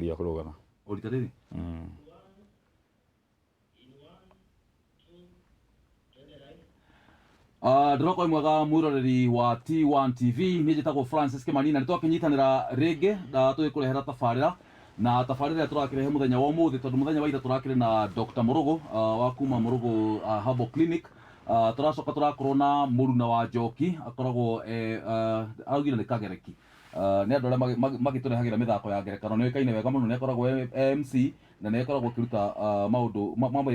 makiria kurugama Orita riri Ndĩroka mwega mwĩroreri wa T1 TV nĩ njĩtagwo Francis Kimanina nĩ twakinyitanĩra rĩngĩ tũgĩkũrehera tabarĩra na tabarĩra ĩrĩa tũrakĩrehe mũthenya wa ũmũthĩ tondũ mũthenya wa ira tũrakĩrĩ na Dr. Murugu wa kuma Murugu Herbal Clinic tũracoka tũrakorwo na Muruna wa Njoki akoragwo augire nĩ kagereki nĩ andũ arĩa magĩtũrehagĩra mĩthako ya ngerekano nĩ oĩkaine wega mũno nĩ akoragwo MC na nĩ akoragwo akĩruta maũndũ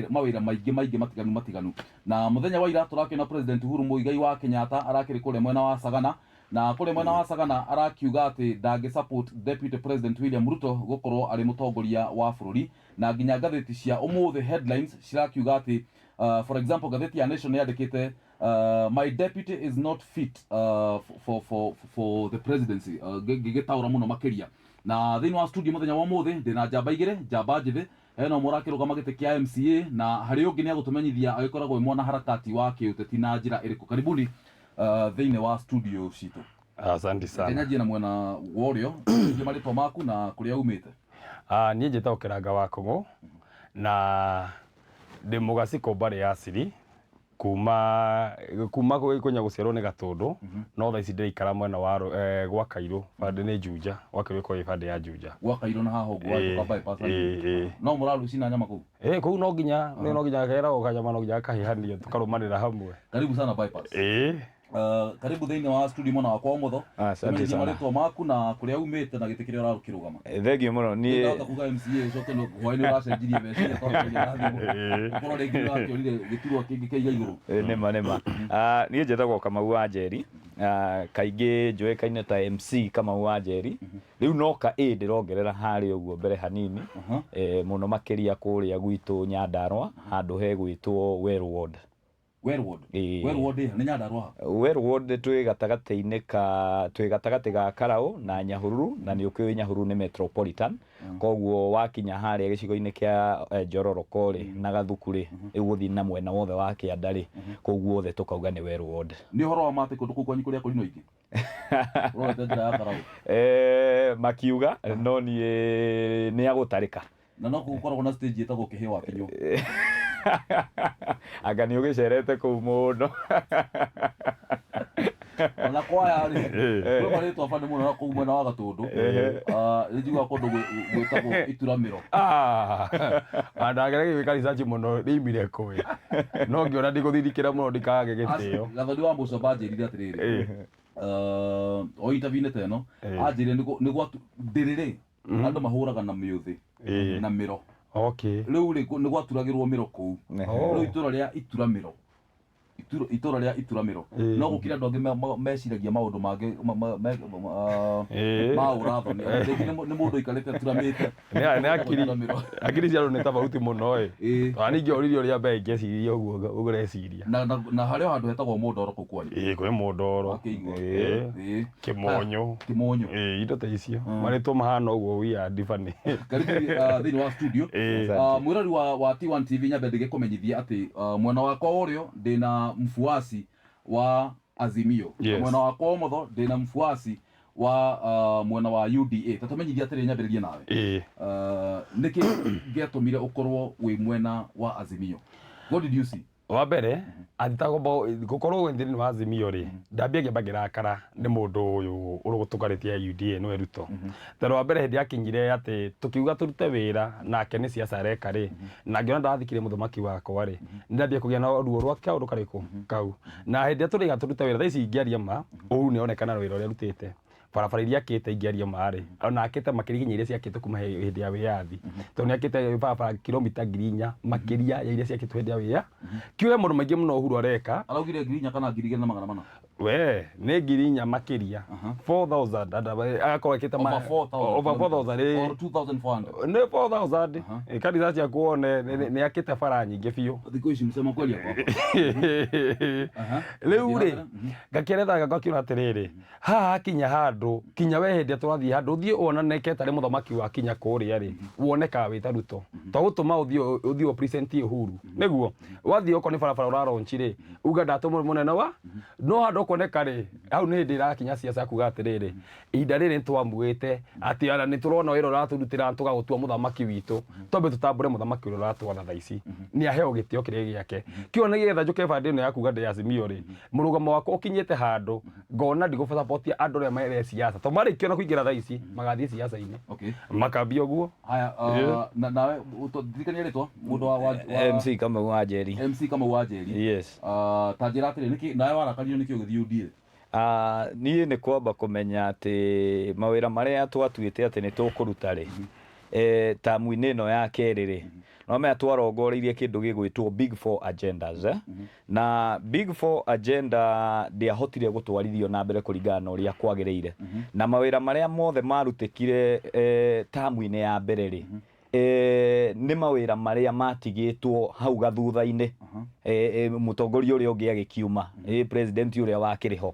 mawĩra maingĩ matiganu na mũthenya wa ira tũrakĩona President Uhuru Muigai wa Kenyatta arakĩrĩ kũrĩa mwena wa Sagana na kũrĩa mwena wa Sagana arakiuga atĩ ndangĩ support Deputy President William Ruto gũkorwo arĩ mũtongoria wa bũrũri na nginya ngathĩti cia ũmũthĩ headlines cirakiuga atĩ for example ngathĩti ya Nation yandĩkĩte my deputy is not fit for the presidency gĩgĩtaũra mũno makĩria na thĩinĩ wa studio mũthenya wa ũmũthĩ ndĩna njamba igĩrĩ njamba njĩthĩ hena ũmwe ũrakĩrũgama gĩtĩ kĩa MCA na harĩ ũngĩ nĩ agũtũmenyithia agĩkoragwo mwana harakati wa kĩũteti na njĩra ĩrĩkũ karibuni thĩinĩ wa studio citũ. Asante sana. Kenyaji na mwena warrior nĩ marĩtwa maku na kũrĩa umĩte. Niĩ njĩtagwo Kĩranga wa Kũng'ũ na ndĩ mũgaciko mbarĩ ya Ciri kuma gũgĩkonya gũciarwo nĩ Gatũndũ no thaa ici ndĩraikara mwena wa gwa Kairũ bande nĩ Juja gwa Kairũ kwa bande ya Juja gwa Kairũ na haha ũguo kwa bypass no mũraru cina nyama kũu kũu no nginya keragwo kanyama no nginya kahĩhanio tũkarũmanĩra hamwe. Karibu sana bypass. Karibu thĩinĩ wa studio mwena wakwa ũmotho. Asante sana. Marĩtwa maku na kũrĩa umĩte na gĩtĩ kĩrĩa ũrakĩrũgama. Thengio mũno niĩ kuga MCA ucoke no hwainĩ ũracenjirie meciria tondũ rĩngĩ ũrakĩorire gĩturwa kĩngĩ kĩiga igũrũ. Nĩma niĩ njĩtagwo Kamau wa Njeri kaingĩ njũĩkaine ta MC Kamau wa Njeri rĩu noka ndĩrongerera harĩa ũguo mbere hanini mũno makĩria kũrĩa gwitũ Nyandarua handũ he gwĩtwo Wellward. Wellward nĩ Nyandarua. Wellward twĩ gatagatĩ ga Karaũ na Nyahururu na nĩ ũkĩũĩ Nyahururu nĩ metropolitan koguo wakinya harĩa gĩcigo-inĩ kĩa Njororoko na Gathuku ũgũthiĩ na mwena wothe wa Kĩanda koguo othe tũkauga nĩ Wellward. Nĩ ũhoro wa matĩ kũndũ kũu kwanyu kũrĩa kũrĩ no ingĩ ũrorete njĩra ya Karaũ makiuga no niĩ nĩ agũtarĩka na no gũkoragwo na stage ĩtagwo kĩhĩ wa Kinyũ anga nĩ ũgĩcerete kũu mũno ona kwaya rĩ marĩtwa bande mũno na kũu mwena wa Gatũndũ nĩnjiuga kũndũ gwĩtagwo Ituramĩro ndagerageire gwĩka research mũno rĩimire kũĩ no ngĩona ndigũthirikĩra mũno ndikage gĩtĩo. Gathoni wa Mũcomba anjĩrire atĩrĩrĩ o interview-inĩ ta ĩno anjĩrire nĩ gwatu ndĩrĩrĩ andũ mahũraga na mĩũthĩ na mĩro. Rĩu nĩ gwaturagĩrwo mĩro kũu rĩu itũra rĩa Ituramĩro no gũkĩra andũ angĩ meciragia maũndũ mangĩ ma ũrathoni nĩ mũndũ aikarĩte aturamĩte akiri cia nĩ tofauti mũno ningĩ oririo ũrĩa mbere ingĩciria ũguo ũgũreciria na harĩa handũ hetagwo Mũndoro kũu kwanyu. Kwĩ Mũndoro Kĩmonyo indo ta icio marĩtwo mahana ũguo weird funny. Karibu thĩinĩ wa studio mwĩrori wa T1 TV nyambe ndĩgĩkũmenyithia atĩ mwena wakwa ũrĩo ndĩna mfuasi wa Azimio mwena wakwa ũmotho ndĩna mfuasi wa mwena wa UDA tatũmenyithia atĩrĩ nyambĩrĩrie nawe nĩkĩ gĩatũmire ũkorwo wĩ mwena wa Azimio? What did you see? Wa mbere atagomba gũkorwo thĩinĩ wa Azimio ndambia ngĩamba ngĩrakara nĩ mũndũ ũyũ ũrũgũtũkarĩtie UDA nĩwe Ruto tondũ wa mbere hĩndĩ yakinyire atĩ tũkiuga tũrute wĩra nake nĩ ciaca areka na ngĩona ndathikire mũthamaki wakwa nĩndambia kũgĩa na ruo rwa kaũndũ karĩkũ kau na hĩndĩ ĩrĩa tũrĩga tũrute wĩra thaa ici ingĩaria ma ũũ nĩonekana wĩra ũrĩa arutĩte barabara iria akĩte ingĩaria marĩ ona akĩte makĩria iria ciakĩte kuma hĩndĩ ya wĩyathi tondũ nĩ akĩte barabara kilomita 4,000 makĩria ya iria ciakĩte hĩndĩ ya wĩya kiuge mũndũ maingĩ mũno Uhuru areka araugire 4,000 kana 2,400 we nĩ 4,000 makĩria 4,000 agakorwo akĩte over 4,000 or 2,400 nĩ 4,000 kanitha cia kuone nĩ akĩte bara nyingĩ biũ thikũ ici msema kweli rĩu ngakĩretha ngakiuga atĩrĩrĩ haha kinya handũ kinya we hĩndĩ tũrathiĩ handũ ũthiĩ wonaneke tarĩ mũthamaki wa kinya kũrĩa woneka wĩta Ruto twagũtũma ũthiĩ present Uhuru nĩguo wathiĩ okorwo nĩ barabara ũraronchi uga ndatũmwo mũnene wa no handũ kuoneka ri hau ni hindi irakinya siasa kuga atiriri ihinda riri nitwamuite ati ana niturona wira uraturutira tugagutua muthamaki witu tombe tutambure muthamaki uria uratwatha thaa ici ni aheo gitio kiria giake kio ni getha njuke bande no ya kuga ndi Azimio ri murugamo wakwa ukinyite handu ngona ndigo supportia andu ria mere siasa to marikio na kuingira thaa ici magathie siasa ini makambia guo haya nawe utodikania ritwa mundu wa MC kama wajeri yes tajira atiri niki nawe warakario niki ugithi UDA niĩ nĩ kwamba kũmenya atĩ mawĩra marĩa twatuĩte atĩ nĩ tũkũruta rĩ tamu-inĩ ĩno ya kerĩ rĩ no menya twarongoreirie kĩndũ gĩgwĩtwo Big Four agendas na Big Four agenda ndĩahotire gũtwarithio na mbere kũringana na ũrĩa kwagĩrĩire na mawĩra marĩa mothe marutĩkire tamu-inĩ ya mbere rĩ nĩ mawĩra marĩa matigĩtwo hau gathutha-inĩ mũtongoria ũrĩa ũngĩ agĩkiuma president ũrĩa wakĩrĩ ho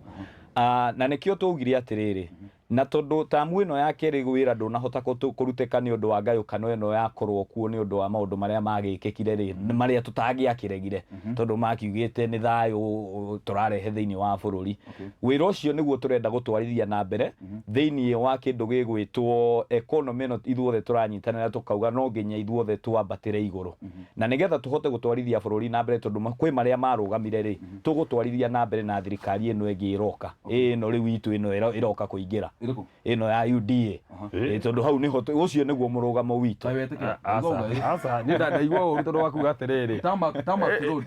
na nĩkĩo tũugire atĩrĩrĩ na tondu tamu ĩno ya kerĩ wĩra ndũnahota kũrutĩka nĩ ũndũ wa ngayũkano ĩno yakorwo kuo nĩ ũndũ wa maũndũ marĩa magĩkĩkire rĩ marĩa tũtangĩakĩregire tondu makiugĩte nĩ thayũ tũrarehe thĩinĩ wa bũrũri wĩra ũcio nĩguo tũrenda gũtwarithia na mbere thĩinĩ wa kĩndũ gĩgwĩtwo economy ĩno ithuothe tũranyitanĩra tũkauga no nginya ithuothe twambatĩre igũrũ na nĩgetha tũhote gũtwarithia bũrũri na mbere tondu kwĩ marĩa marũgamire rĩ tũgũtwarithia na mbere na thirikari ĩno ĩngĩ ĩroka ĩno rĩu itũ ĩno ĩroka kũingĩra ino ya UDA tondu hau niho ucio niguo murugamo witu asa ni ndaigua uru tondu wakuga atiriri Tamak road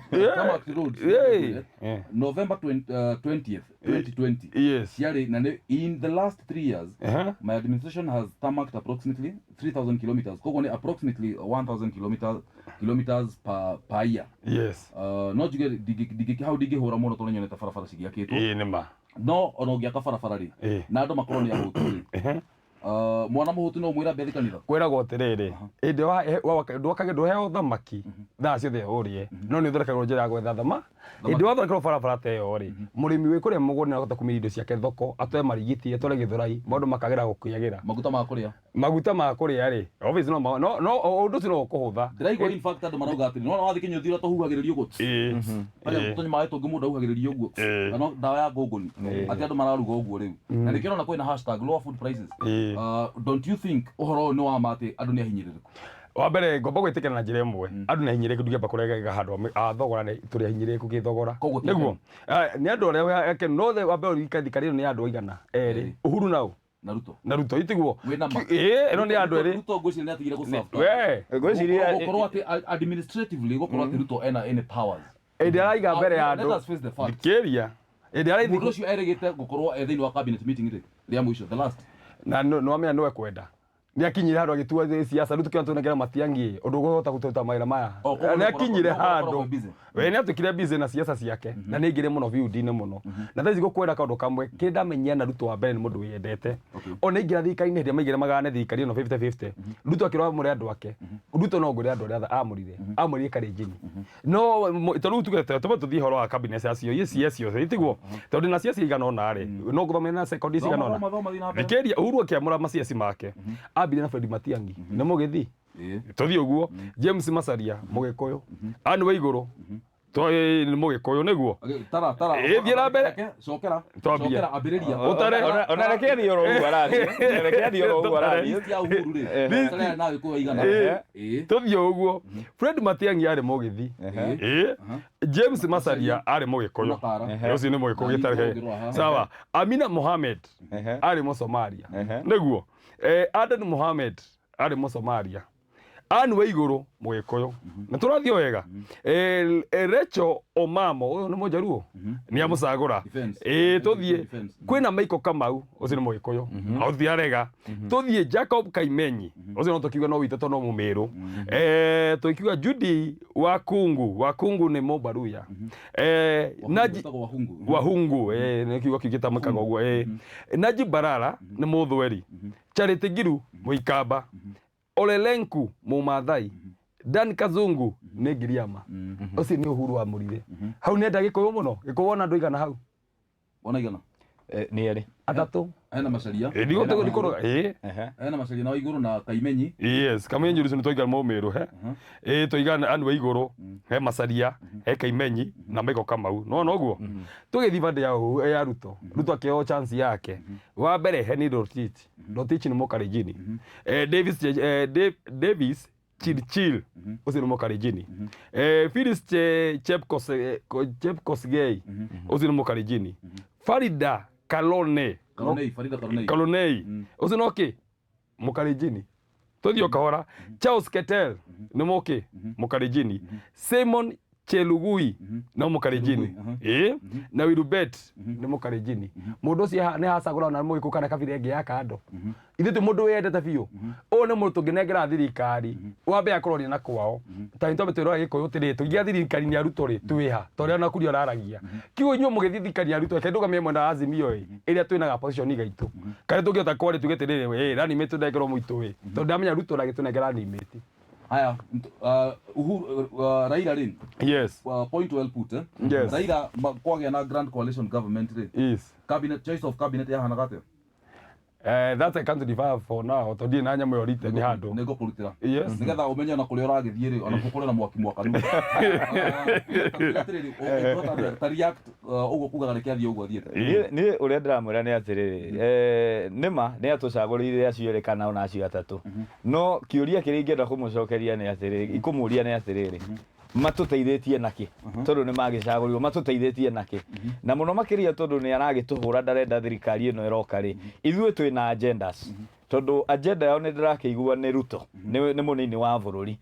November 20th 2020 yes in the last 3 years my administration has tarmacked approximately 3,000 kilometers kogone approximately 1,000 kilometers per year yes no jige how dige hora mono tonyo neta farafara cigiakitwo nima no ono ngiaka barabara ri na andu makorwo ni ahutu mwana muhutu no mwira bethi kanitha kwiragwo atiriri indi ndwakage ndũheo thamaki thaa ciothe ũrie no nĩ ũthondekagwo njĩra ya gwetha thama indi wathondekwo barabara ta ĩyo rĩ mũrĩmi wĩ kũrĩa mũgũnda nĩahota kumĩria indo ciake thoko atoe marigiti atware gĩthũrai maũndũ makagera gũkĩagĩra maguta ma kũrĩa rĩ obviously no ũndũ ũcio no ũkũhũtha ndĩraigua in fact andũ marauga atĩ no wathi kinyũthira tũhuhagĩrĩrio gũtũ arĩa tũnyũ maĩ tũngĩ mũndũ ahuhagĩrĩrio ũguo no ndawa ya ngũngũni atĩ andũ mararuga ũguo rĩu na nĩkĩo na kwĩna hashtag lower food prices don't you think uhoro no wa mate andu ni ahinyiriku wa mbere ngomba gwitikana na njira imwe andu ni ahinyiriku ndigamba kurega handu thogora ni turi ahinyiriku githogora niguo ni andu aria no the wa mbere rikathikari ni andu aigana eri Uhuru nao Naruto itiguo eno ni andu eri Ruto ngwiciria ni atigire ngwiciria gukorwo ati administratively gukorwo ati Ruto ena any powers edi araiga mbere ya andu kiria edi araithi mundu ucio erigite gukorwo thiini wa cabinet meeting ria mwisho the last na no amenya no ekwenda ni akinyire handu agitua siasa ritu kiantu nengera Matiang'i undu guhota gututa mawira maya ni akinyire handu we ni atukire busy na siasa ciake na ni ngire muno viudi-ini muno na thaici gukwenda kaundu kamwe kindamenya na Ruto wa mbere ni mundu wiyendete ona ingira thirikari-ini hindi maigire magane thirikari no 50-50 Ruto akirwa muri andu ake Ruto no ngure andu aria amurire Kalenjin no tondu tugete tuthie horo wa cabinet acio yecio itiguo tondu na siasa igana ona ri no guthomera na secondary igana ona thikiria Uhuru akiamura maciasi make abire na Fred Matiang'i ni mugithi tuthie uguo James Macharia mugikuyu Anne Waiguru ni mugikuyu niguo tara thie na mbere cokera ambiriria utare ona reke ni oro ugu arari ya Uhuru ri tare nawe ko igana tuthie uguo Fred Matiang'i ari mugithi James Macharia ari mugikuyu ucio ni mugikuyu gitare sawa Amina Mohamed ari Musomalia niguo Aden Mohamed ari Musomalia Anne Waiguru mugikuyu na turathio wega Recho Omamo uyu ni mujaruo ni amucagura tuthie kwina Maiko Kamau ucio ni mugikuyu authia rega tuthie Jacob Kaimenyi ucio no tukiuga no witete no mumiru tukiuga Judy Wakungu ni Mobaruya Naji Wahungu ni kiuga kigita makaga uguo Naji Barara ni Muthweri Charity Ngiru Muikamba Olelenku Mumathai Dan Kazungu ni Giriama ucio ni Uhuru wa murire hau ni ndagikuyu muno gikuwona andu igana hau ona igana nĩ erĩ atatũ Hena Macharia. ndigå gå korwo Hena Macharia na Waiguru na Kaimenyi. yes Kamenyi rũciũ nĩ twaigana Maumĩrũ twaigana Anne Waigũrũ he Macharia he Kaimenyi na Michael Kamau no ũguo tũgĩthiĩ bande ya Ruto akĩheo chance yake wa mbere he nĩ Rotich nĩ Mũkalenjini Davis Chirchir ucio nĩ Mũkalenjini Phyllis Chepkosgei ucio nĩ Mũkalenjini Farida Kalonei ucio no kĩ Mũkalenjini tũthiĩ kahora Charles Ketel nĩ mũkĩ Mũkalenjini Simon Chelugui no Mũkalenjini na Wilbert nĩ Mũkalenjini mũndũ ũcio nĩ hacagũra na mũgĩkũ kana kabira ĩngĩ ya kando ithuĩ tũ mũndũ wendete biũ ũũ nĩ mũndũ tũngĩnengera thirikari wambe akorwo na kwao ta nĩ twĩrora Gĩkũyũ tĩrĩ tũngĩa thirikari nĩ Ruto rĩ twĩha tondũ na kũria araragia kiugo inyuĩ mũgĩthiĩ thirikari ya Ruto kĩndũ kamwe mwena Azimio ĩrĩa twĩnaga position gaitũ kana tũngĩhota kwari tuge tĩrĩ rani mĩtũ ndengerwo mũitũ tondũ ndamenya Ruto ndagĩtũnengera ni mĩtĩ. Haya, Raila Rin. Yes. Point well put. Yes. Raila kwagĩa na grand coalition government ri. Yes. Cabinet choice of cabinet yahana gatĩa? That's I can't defer for now. Tondũ na nyamũ yorite nĩ handũ. Nĩ ngũkũrutĩra. Yes. Nĩgetha ũmenye ona kũrĩa ũragĩthiĩ rĩ ona kũkũrĩ na mwaka nu. Ta react ũguo kugaga reke athiĩ ũguo athiĩte. Niĩ ũrĩa ndĩramwĩra nĩ atĩrĩrĩ nĩma nĩ atũcagũrĩire acio erĩ kana ona acio atatũ no kĩũria kĩrĩa ingĩenda kũmũcokeria nĩ atĩrĩrĩ ikũmũria nĩ atĩrĩrĩ matũteithĩtie nakĩ tondũ nĩ magĩcagũrirwo matũteithĩtie nakĩ na mũno makĩria tondũ nĩ aragĩtũhũra ndarenda thirikari ĩno ĩroka rĩ ithuĩ twĩna agendas tondu agenda yao nĩ ndĩrakĩigua nĩ Ruto nĩ mũnini wa bũrũri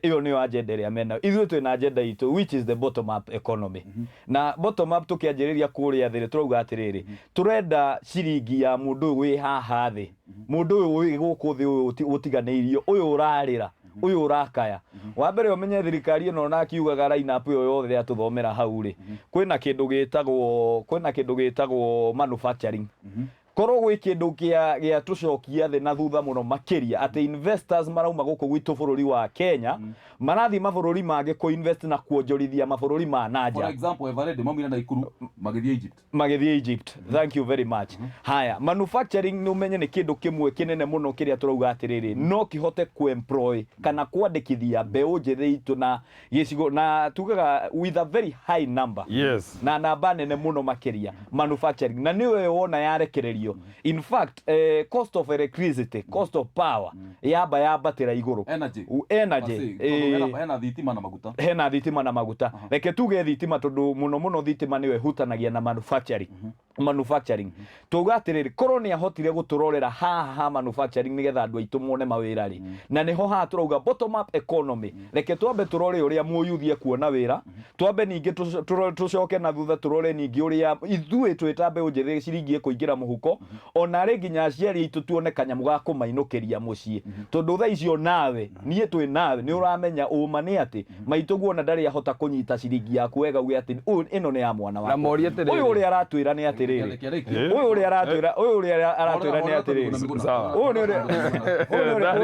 ĩyo nĩyo agenda ĩrĩa mena ithuĩ twĩna agenda itũ which is the bottom up economy na bottom up tũkĩanjĩrĩria kũrĩa thĩ turauga atĩrĩrĩ turenda ciringi ya mũndũ ũyũ wĩ haha thĩ mũndũ ũyũ wĩ gũkũ thĩ ũyũ ũtiganĩirio ũyũ ũrarĩra ũyũ ũrakaya wa mbere ũmenye thirikari ĩno na akiugaga line up ĩyo yothe atũthomera hau rĩ kwĩna kĩndũ gĩtagwo manufacturing korwo gwĩ kĩndũ gĩa tũcokia thĩ na thutha mũno makĩria atĩ investors marauma gũkũ gwitũ bũrũri wa Kenya marathi mabũrũri mangĩ kũ-invest na kuonjorithia mabũrũri ma nanja. For example, Everett maumire na Ikuru magĩthiĩ Egypt. Thank you very much. Haya, manufacturing nĩ ũmenye nĩ kĩndũ kĩmwe kĩnene mũno kĩrĩa turauga atĩrĩrĩ no kĩhote ku-employ kana kwandĩkithia mbeũ njĩthĩ itũ na gĩcigo na tugaga with a very high number. Yes. Na namba nene mũno makĩria manufacturing na nĩwe wona yarekererio. In fact, cost of electricity, cost of power yambatĩra igũrũ. Energy. Hena thitima na maguta. Hena thitima na maguta. Reke tuge thitima tondũ mũno thitima nĩwe hutanagia na manufacturing. Tuga atĩrĩrĩ korwo nĩ ahotire gũtũrorera haha manufacturing nĩgetha andũ aitũ mone mawĩra rĩ na nĩho haha turauga bottom up economy. Reke twambe tũrore ũrĩa mũyuthie kuona wĩra twambe ningĩ tũcoke na thutha tũrore ningĩ ũrĩa ithuĩ twĩta mbeũ njĩthĩ ciringi kũingĩra mũhuko ona rĩ nginya aciari aitũ tuone kanyamũ ga kũmainũkĩria mũciĩ tondũ thaa icio nawe niĩ twĩ nawe nĩ ũramenya ũma nĩ atĩ maitũ guona ndarĩ ahota kũnyita ciringi yaku wega uge atĩ ĩno nĩ ya mwana wako ũyũ ũrĩa aratwĩra nĩ atĩrĩrĩ ũyũ ũrĩa aratwĩra nĩ atĩrĩrĩ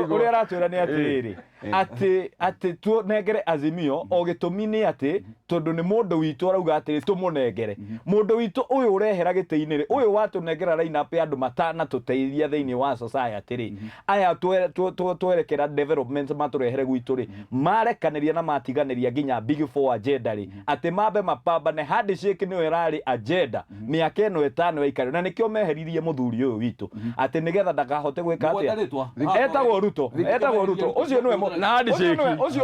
ũrĩa aratwĩra nĩ atĩrĩrĩ atĩ tuonengere Azimio o gĩtũmi nĩ atĩ tondũ nĩ mũndũ witũ arauga atĩrĩ tũmũnengere mũndũ witũ ũyũ ũrehera gĩtĩ-inĩ rĩ ũyũ watũnengera line up ya andũ matana tũteithia thĩinĩ wa society rĩ aya twerekera development matũrehere gwitũ rĩ marekanĩria na matiganĩria nginya big four agenda rĩ atĩ mambe mapambane handshake nĩyo ĩrarĩ agenda mĩaka ĩno ĩtano yaikare na nĩkĩo meheririe mũthuri ũyũ witũ atĩ nĩgetha ndakahote gwĩka atĩa etagwo Ruto ũcio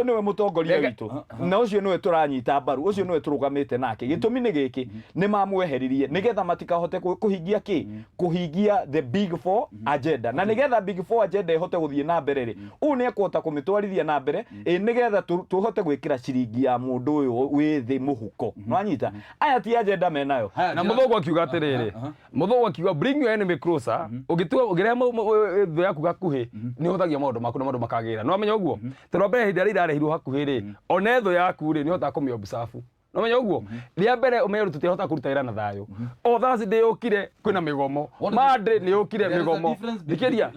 nĩwe mũtongoria witũ na ũcio nĩwe tũranyita mbaru ũcio nĩwe tũrũgamĩte nake gĩtũmi nĩ gĩkĩ nĩ mamweheririe nĩgetha matikahote kũhingia kũhingia the big four agenda na nĩgetha big four agenda ĩhote gũthiĩ na mbere rĩ ũũ nĩ ekũhota kũmĩtwarithia na mbere nĩgetha tũhote gwĩkĩra ciringi ya mũndũ ũyũ wĩ thĩ mũhuko nwanyita aya ti agenda menayo na mũthũngũ akiuga atĩrĩrĩ mũthũngũ akiuga bring your enemy closer ũngĩrehe thũ yaku gakuhĩ nĩ ũhũthagia maũndũ maku na maũndũ makagĩra no menya ũguo tondũ mbere hĩndĩ ĩrĩa irarehirwo hakuhĩ rĩ ona thũ yaku rĩ nĩ ũhotaga kũmĩobserve no menya ũguo rĩa mbere ũmenye tũtirahota kũruta wĩra na thayũ o Thursday yũkire kwĩna mĩgomo Monday nĩ yũkire mĩgomo thikĩria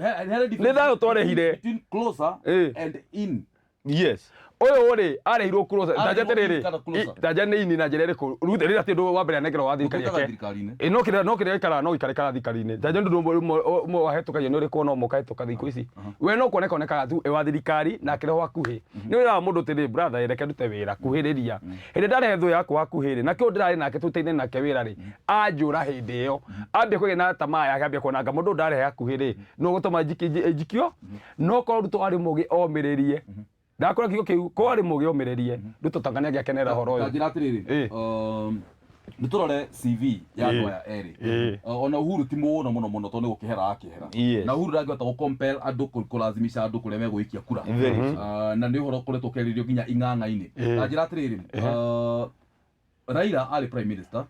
nĩ thayũ twarehire closer and in. Yes. Uyu ri arehirwo close Arehirwo tajaterere ikara closer. tajani na njere ko rute rira tindu wa mbere anengero wa thirikari yake no kire ikara no ikare kara thirikari-ini tajani ndu mo wahetukagia ni uri kuona mo kahetuka thiku ici we no kuoneka tu wa thirikari na kire hakuhi ni wira mundu tiri brother yereke ndute wira kuhiriria hindi ndarehe thu yakwa hakuhi na kio ndirari nake tuteithanie nake wira ri anjura hindi iyo ambie kugia na tamaa yake ambie kuonanga mundu ndarehe hakuhi ri no gutuma njikio no ko ruto ari mugi omiririe ndakora kigo kiu ko ari mugi omiririe ruto tangania giakenera horo uyu njira atiriri niturore CV ya andu aya eri ona Uhuru ti muno to ni gukihera akihera na Uhuru ndangihota gu compare andu kulazimisha andu kuria meguikia kura na ni horo kuretwo keririo nginya ing'ang'a-ini na njira atiriri Raila ari prime minister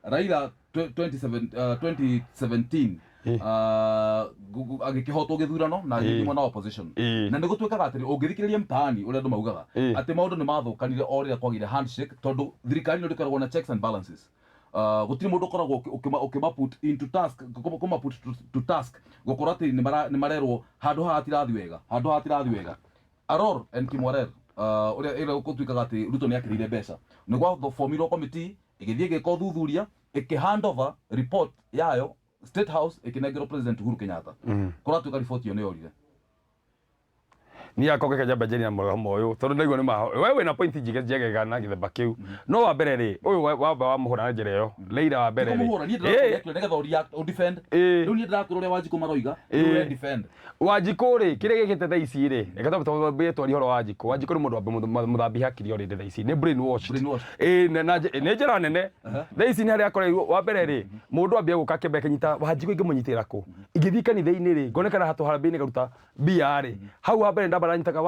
Raila 2017 agikihotwo githurano na agithimwo na opposition na nĩ gũtuĩkaga atĩrĩ ũngĩthikĩrĩria mtaani ũrĩa andũ maugaga atĩ maũndũ nĩ mathũkanire o rĩrĩa kwagire handshake tondũ thirikari nĩ ndĩkoragwo na checks and balances gũtirĩ mũndũ ũkoragwo ũkĩmaput into task kũmaput to task gũkorwo atĩ nĩ marerwo handũ haha hatirathiĩ wega Aror and Kimwarer ũrĩa gũtuĩkaga atĩ Ruto nĩ akĩrĩire mbeca nĩ gwaformirwo committee ĩgĩthiĩ ĩgĩka ũthuthuria hand over report yayo State House ikinegero President Uhuru Kenyatta kuratuka riboti yo niyorire ni akoke jamba jeni amoro moyo tondu ndaigwa ni ma wewe na point njigega na githemba kiu no wa mbere ri uyu wa muhura njira yo Leila wa mbere ri ndegetha uria defend riu ni ndirakwira uria Wanjiku maroiga ni defend Wanjiku ri kire gikite tha ici ri reka tũbe twari horo Wanjiku ni mundu wa muthambi hakiri ori tha ici ni brainwash na ni njira nene tha ici ni hari akoreirwo wa mbere ri mundu ambia guka kembe kinyita Wanjiku ingimunyitira ku ingithii kanitha-ini ri ngonekana hatu harambini garuta bia ri hau wa mbere baranyitaga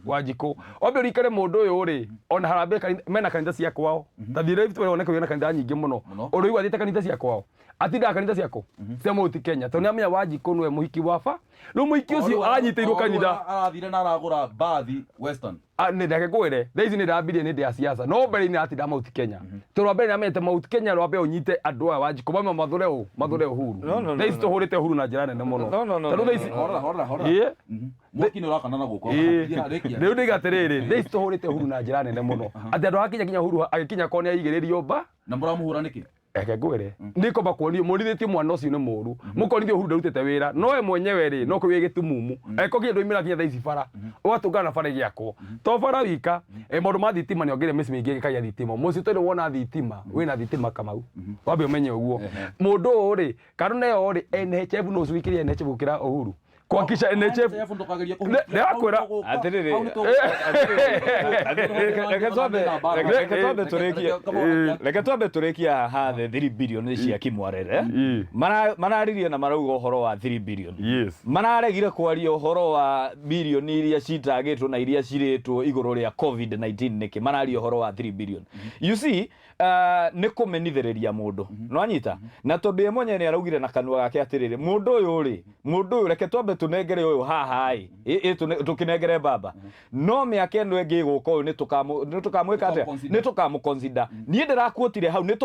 Wanjiku obe urikare mundu uyu ri ona harambe mena kanitha cia kwao tathire vitu woneka wena kanitha nyingi muno uri wathite kanitha cia kwao atinda kanitha ciako cia muti Kenya to niamenya Wanjiku niwe muhiki wafa no muhiki ucio aranyitirwo kanitha arathire na aragura bathi Western ni ndake kwire thaici ni ndambirie ni ndia siasa no mbere ni atinda muti Kenya to rwa mbere ni amete muti Kenya rwa mbere unyite andu aya Wanjiku bama mathure Uhuru thaici tuhurite Uhuru na njira nene muno tondu thaici hora mwaki ni urakana na guko riu ndigatiriri thaici tuhurite Uhuru na njira nene muno ati andu akinya Uhuru agikinya ko ni aigiririo mba na muramuhura niki eke ngwire ndiko bakwoni murithitie mwana ucio ni muru mukorithio Uhuru ndarutite wira no we mwenyewe ri no kwiye gitumumu eko kindu imira kinya thaici bara ugatungana bara giakwo to bara wika maundu ma thitima ni ongere misi mingi gikagia thitima muci tuli wona thitima wina thitima Kamau wambe umenye uguo mundu uri kanune yo ri NHF no ucikirie NHF gukira Uhuru kuhakikisha NHF ndakwira atiriri reke twambe turikia haha 3 billion cia Kimwarere mararirie na marauga uhoro wa 3 billion mararegire kwaria uhoro wa billion iria citagitwo na iria ciritwo iguru ria COVID-19 niki mararia uhoro wa 3 billion you see ni kumenithiriria mundu no anyita na tondu ye mwenye ni araugire na kanua gake atiriri mundu uyu reke twambe tunengere uyu haha tukinengere baba no miaka eno engi guka uyu ni tukamwika atia ni tukamuconsider nie ndirakuotire hau ni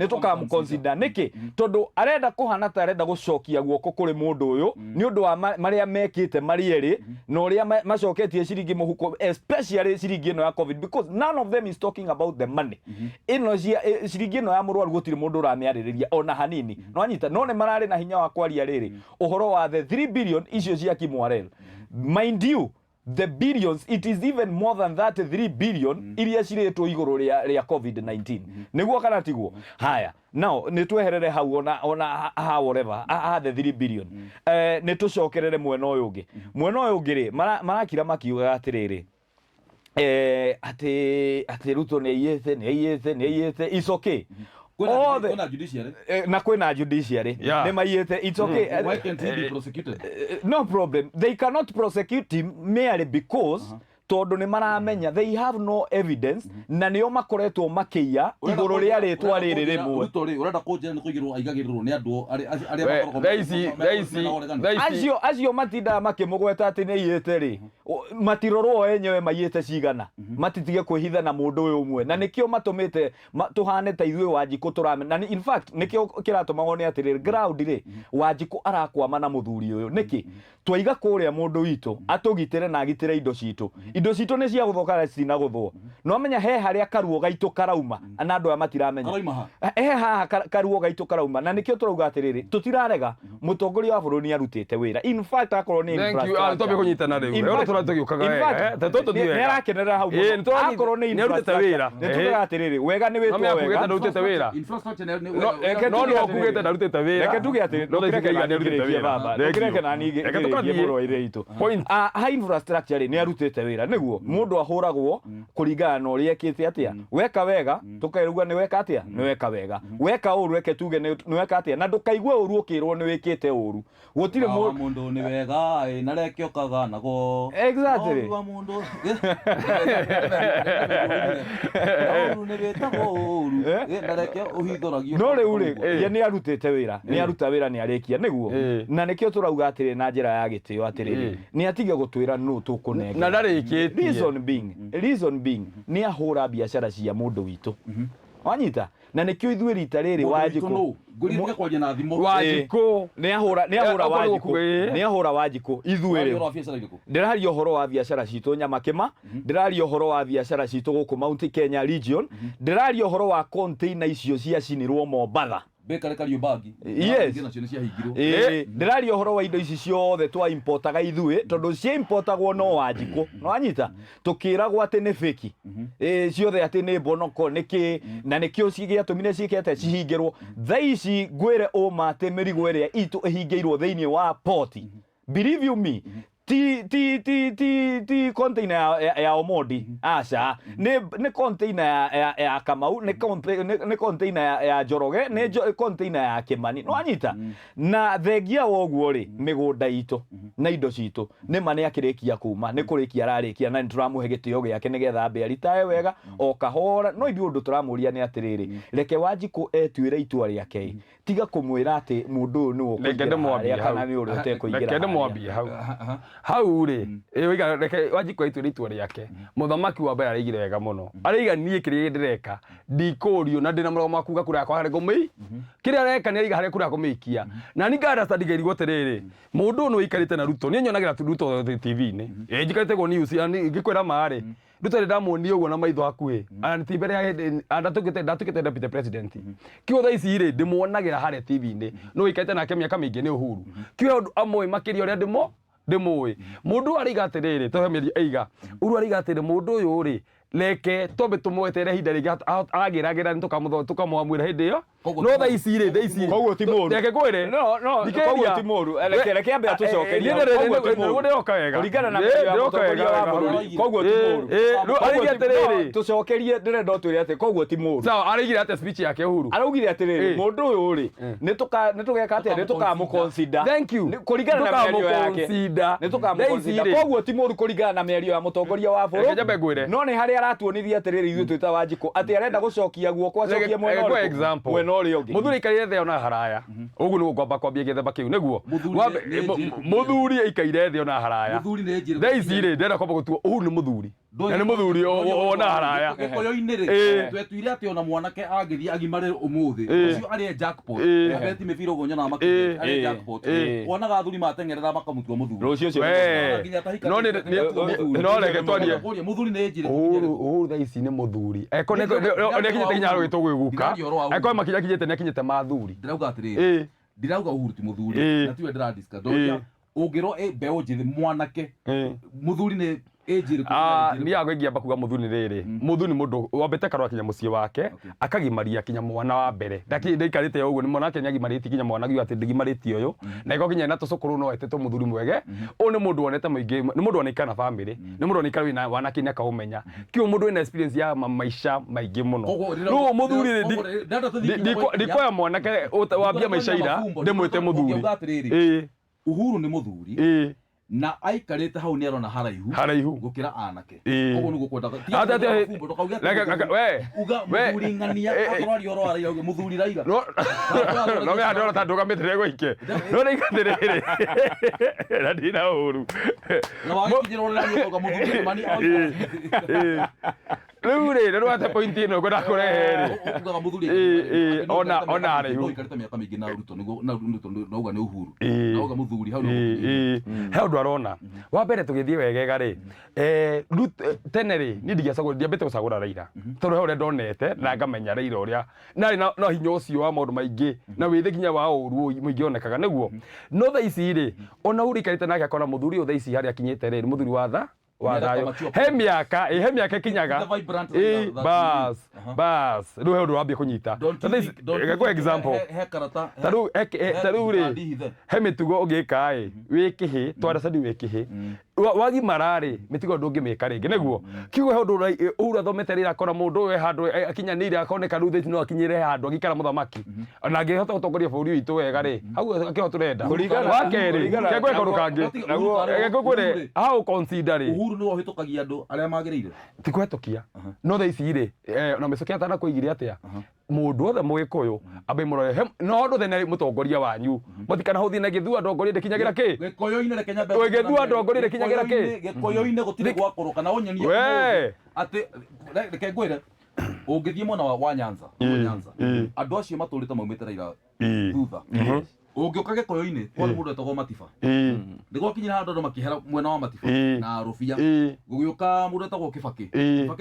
tukamuconsider niki tondu arenda kuhana ta arenda gucokia guoko kuri mundu uyu ni undu wa maria mekite marieri no ria macoketie ciringi muhuko especially ciringi eno ya COVID because none of them is talking about the money ino ciringi eno ya murwaru gutire mundu uramiaririria ona hanini no anyita no ne marari na hinya wa kwaria riri uhoro wa the 3 billion icio cia Kimwarere mind you the billions it is even more than that 3 billion iria ciretwo iguru ria COVID-19 niguo kana tiguo haya now nitweherere hau ona whatever the 3 billion nitucokerere mwena uyu ungi ri marakira makiuga atiriri ati Ruto ni iyete is okay kwina judiciary ni maiyete it's okay why can't he be prosecuted no problem they cannot prosecute him merely because tondu ni maramenya they have no evidence na nio makoretwo makiya iguru ria ritwa riri rimwe Ruto ri urenda kunjira ni kuigirwo aigagirirwo ni andu aria makorwo acio matinda makimugweta ati ni iyete ri matirorwo enyewe maiyete cigana matitige kwihitha na mundu uyu umwe na nikio matumite tuhane ta ithuĩ Wanjiku turamena in fact nikio kiratuma ni atiri ground ri Wanjiku arakwama na muthuri uyu niki twaiga kuria mundu witu atugitire na agitire indo citu indo citũ nĩ cia gũthũka citinagũthwo no menya he harĩa karuo gaitũ karauma na andũ aya matiramenya he haha karuo gaitũ karauma na nĩkĩo tũrauga atĩrĩrĩ tũtirarega mũtongoria wa bũrũri nĩ arutĩte wĩra in fact akorwo nĩ tũbe kũnyitana rĩu rĩu tũratũgĩũkaga nĩ arakenerera hau akorwo nĩ arutĩte wĩra nĩtugaga atĩrĩrĩ wega nĩ wĩtwo wega ndarutĩte wĩra no no kugĩte ndarutĩte wĩra reke tuge atĩ no nĩarutĩte baba reke nani ngĩrĩkie mũrũ wa ithe itũ ha infrastructure rĩ nĩ arutĩte wĩra nĩguo mũndũ ahũragwo kũringana na ũrĩa ekĩte atĩa weka wega tũkaigua nĩ weka atĩa nĩ weka wega weka ũru reke tuge nĩ weka atĩa na ndũkaigue ũru ũkĩrwo nĩ wĩkĩte ũru gũtirĩ mũndũ nĩ wega na reke okaga nago exactly mũndũ nĩ wĩtagwo ũru na reke ũhithũragio no rĩu rĩ ye nĩ arutĩte wĩra nĩ aruta wĩra nĩ arĩkia nĩguo na nĩkĩo tũrauga atĩrĩ na njĩra ya gĩtĩo atĩrĩrĩ nĩ atige gũtwĩra nũ tũkũnenga na ndarĩkĩtie reason being nĩ ahũra biacara cia mũndũ witũ wanyita na nĩkĩo ithuĩ rita rĩrĩ Wanjikũ nĩ ahũra Wanjikũ ithuĩ ndĩraria ũhoro wa biacara citũ Nyamakĩma ndĩraria ũhoro wa biacara citũ gũkũ Mount Kenya region ndĩraria ũhoro wa container icio ciacinirwo Mombatha yes ndĩraria ũhoro wa indo ici ciothe twa importaga ithuĩ tondũ cia importagwo no Wanjikũ no wanyita tũkĩragwo atĩ nĩ fake ciothe atĩ nĩ mbonoko nĩkĩ na nĩkĩo cigĩatũmire cikete cihingĩrwo thaa ici ngwĩre ũma atĩ mĩrigo ĩrĩa itũ ĩhingĩirwo thĩinĩ wa port believe you me ti container ya Omondi aca nĩ container ya Kamau nĩ container ya Njoroge nĩ container ya Kĩmani no wanyita na thengia woguo rĩ mĩgũnda itũ na indo citũ nĩma nĩ akĩrĩkia kuma nĩ kũrĩkia ararĩkia na nĩtũramũhe gĩtĩo gĩake nĩgetha ambe aritae wega o kahora no ithuĩ ũndũ tũramũria nĩ atĩrĩrĩ reke Wanjikũ etuĩre itua rĩake tiga kũmwĩra atĩ mũndũ ũyũ nĩ ũkũingĩra kana nĩ ũrĩa ũtekũingĩra reke ndĩmwambie hau rĩ oiga reke Wanjikũ aitũre itua rĩake mũthamaki wa mbere araigire wega mũno araiga niĩ kĩrĩa ndĩreka ndikũrio na ndĩna mũromo wa kuga kura yakwa harĩ ngũmĩ kĩrĩa areka nĩ araiga harĩ kura kũmĩikia na nĩ nganda ndigĩrigwo atĩrĩrĩ mũndũ ũyũ aikarĩte na Ruto niĩ nyonagĩra Ruto TV-inĩ njikarĩte go news ngĩkwĩra marĩ Ruto ndamuonia ũguo na maitho hakuhĩ ti mbere ya ndatukĩte deputy president kĩo thaa ici rĩ ndĩmuonagĩra harĩa TV-inĩ no aikarĩte nake mĩaka mĩingĩ nĩ Uhuru kĩo andũ amwe makĩria ũrĩa ndĩmũĩ mũndũ ariga atĩrĩrĩ tũhe aiga Uhuru ariga atĩrĩ mũndũ ũyũ rĩ leke tobe tumwetere hinda rĩngĩ agĩragĩra tũkamwamwĩra hĩndĩ ĩyo no thaa ici rĩ koguo ti mũru reke kwĩre koguo ti mũru reke ambe atũcokerie nĩguo ndĩroka wega kũringana na mũtongoria wa bũrũri koguo ti mũru arĩgire atĩrĩrĩ tũcokerie ndĩrenda ũtwĩre atĩ koguo ti mũru sawa arĩgire atĩ speech yake Uhuru araugire atĩrĩrĩ mũndũ ũyũ rĩ nĩtũgeka atĩa nĩtũkamũconsider kũringana na mĩario yake nĩtũkamũconsider koguo ti mũru kũringana na mĩario ya mũtongoria wa bũrũri no nĩ harĩa aratuonithia atĩrĩrĩ ithuĩ twĩta Wanjikũ atĩ arenda gũcokia guoko acokie mwena ũrĩa ũngĩ mũthuri aikarire thĩ ona haraya ũguo nĩ gũkwamba kwambia gĩthemba kĩu nĩguo mũthuri aikaire thĩ ona haraya thaa ici rĩ ndĩrenda kwamba gũtua Uhuru nĩ mũthuri na nĩ mũthuri ona haraya gĩkũyũ-inĩ rĩ twetuire atĩ ona mwanake angĩthiĩ agimare ũmũthĩ ũcio arĩ jackpot abeti mĩbira ũguo nyonaga makĩria arĩ jackpot wonaga athuri matengerera makamũtua mũthuri rũciũ ũcio no reke twarie mũthuri nĩ njĩrĩ Uhuru thaa ici nĩ mũthuri eko nĩakinyĩte kinya rwĩtwo gwĩguka eko makinya kinyĩte nĩakinyĩte mathuri ndĩrauga atĩrĩrĩ ndirauga Uhuru ti mũthuri na tiwe ndĩradiscuss ũngĩrwo mbeũ njĩthĩ mwanake mũthuri nĩ niĩ agũingĩamba kuga mũthuri rĩrĩ mũthuri nĩ mũndũ wambĩte karũa kinya mũciĩ wake akagimaria kinya mwana wa mbere ndaikarĩte ũguo nĩ mwanake nĩagimarĩtie kinya mwana giu atĩ ndigimarĩtie ũyũ na iko kinya na tũcũkũrũ no etetwo mũthuri mwege ũyũ nĩ mũndũ wonete mũingĩ nĩ mũndũ wanaikara na family nĩ mũndũ wanaikara wĩna wanake nĩ akaũmenya kĩo mũndũ wĩna experience ya maica maingĩ mũno no mũthuri ndikoya mwanake wambia maica ira ndĩmwĩte mũthuri Uhuru nĩ mũthuri na aikarĩte hau nĩ arona haraihu gũkĩra anake koguo nĩ gũkwendaga uga mũthuri ng'ania atũraria ũhoro wa raiga mũthuri raiga no me andũ ta ndũgamĩte rĩgũike no raiga atĩrĩrĩ na ndina ũru na wagĩkinyĩra ũrĩa nĩũkoga mũthuri mani Riu ri rwate point ino kwenda kurehe ri ugaga muthuri ona ari hu ikarita miaka mingi na ruto nauga ni uhuru nauga muthuri hau he undu arona wa mbere tugithie wegega ri tene ri ni ndigiacagura ndiambite gucagura Raila tondu he uria ndonete na ngamenya Raila uria no hinya ucio wa maundu maingi na withi kinya wa uru muingi onekaga niguo no tha ici ri ona urikarite nake akona muthuri u tha ici haria akinyite ri muthuri wa thayo he miaka kinyaga bas riu he undu wambia kunyita kwa example taru ri he mitugo ungika wi kihi twara sadi wi kihi wagimara ri mitugo ndungimika ringi niguo kiugo he undu ura thomete rira akora mundu we handu akinyanire akoneka riu thithi no akinyire handu agikara muthamaki ona angihota gutongoria bũrũri witu wega ri hau akiho turenda wakeri kegwe kondu kangi naguo gegukure how consider ri uhuru ni wohitukagia andu aria magirire ti kuhitukia no tha ici ri na micokia tana kuigire atia mundu othe Mugikuyu ambe murore no ndu thene mutongoria wanyu mutikana huthi na githua ndongoria ndikinyagira ki Gikuyu-ini reke nyambe githua ndongoria ndikinyagira ki Gikuyu-ini gutire gwakuruka na onyonia ati reke ngwire ungithie mwena wa Nyanza andu acio maturite maumite Raila thutha ungiuka Gikuyu-ini kwa mundu etagwo Matiba ndigwakinyira handu andu makihera mwena wa Matiba na Rufia gugiuka mundu etagwo Kibaki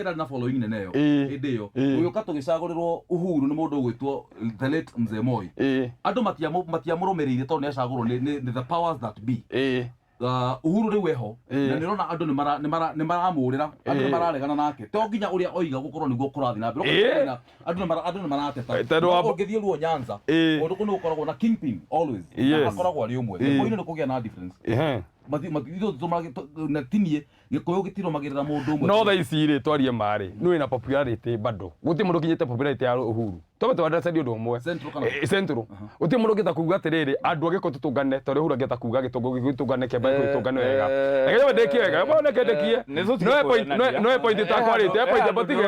ndari na following nene yo hindi iyo gugiuka tugicagurirwo Uhuru ni mundu ugwitwo the late Mzee Moi andu matiamurumirire tondu niacagurwo ni the powers that be Uhuru riu eho na nirona andu ni maramurira andu ni mararegana nake to nginya uria oiga gukorwo niguo kurathi na mbere andu ni marateta ungithie ruo Nyanza undu kunu gukoragwo na kingpin always akoragwo ari umwe Gikuyu-ini ni kugia na difference na tinie Gikuyu gitirumagirira mundu umwe no tha ici ri twarie mari no ina popularity bado guti mundu kinyite popularity ya Uhuru tobe twandira sadi undu umwe central guti mundu ngita kuga atiriri andu agiko tutungane tori Uhuru ngita kuga gitungane kemba gitungane wega egewe ndeki wega mbona kendekie no point ta quality point botige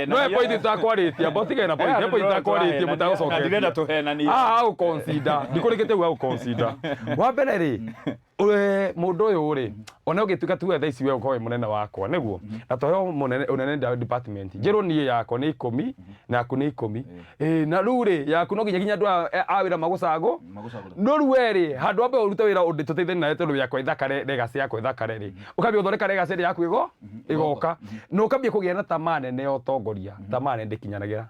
no point ta quality botige na point ta quality mutagocoke ndirenda tuhenani au consider ndikurikite wa consider wa mbere ri mundu uyu ri ona ugituka tu tha ici we ukoe munene wakwa niguo na tohe munene department njiru nie yakwa ni 10 na yaku ni 10 na riu ri yaku no nginya andu awira magucago no riu ri handu ambe urute wira undi tuteithanie nawe tondu yakwa ithakare legacy yakwa ithakare ri ukambia uthoreka legacy yaku igoka no ukambia kugia na tamane ne utongoria tamane ndikinyanagira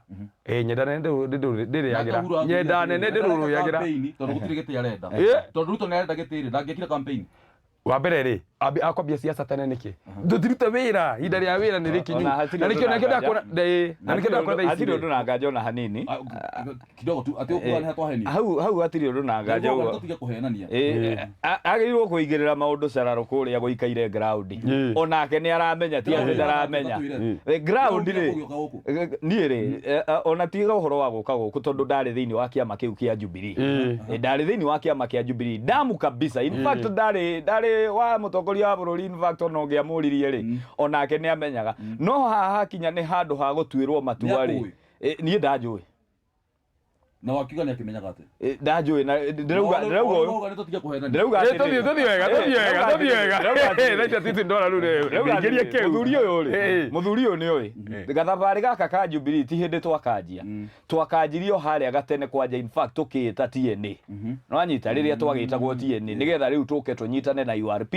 nyendane ndiri yagira nyendane ndiru yagira tondu gutire giti arenda tondu ruto nerenda gitiri ndangikira campaign wa mbere ri akwambia siasa tene niki ndutirute wira hinda ria wira ni rikinyu na nikio ndakona tha atiri undu na nganja ona hanini kidogo tu ati ukua ni twaheni hau atiri undu na nganja ugo tutige kuhenania agirirwo kuigirira maundu cararo kuria guikaire ground onake ni aramenya ti ati ndaramenya ground ri ni ri ona tiga uhoro wa guka guku tondu ndari thiini wa kiama kiu kia Jubilee ndari thiini wa kiama kia Jubilee damu kabisa in fact ndari wa mutongoria wa bururi in fact ono ngiamuririe ri onake ni amenyaga no haha kinya ni handu ha gutuirwo matua ri ni ndajui na wakiga ni akimenyaga ati ndajui na ndirauga ndirauga tuthi wega thaita titi ndora riu ngiria kiu muthuri uyu ni oi gathabari gaka ka Jubilee ti hindi twakanjirio haria gatene kwanja in fact tukita TNA no anyita riria twagitagwo TNA nigetha riu tuke tunyitane na URP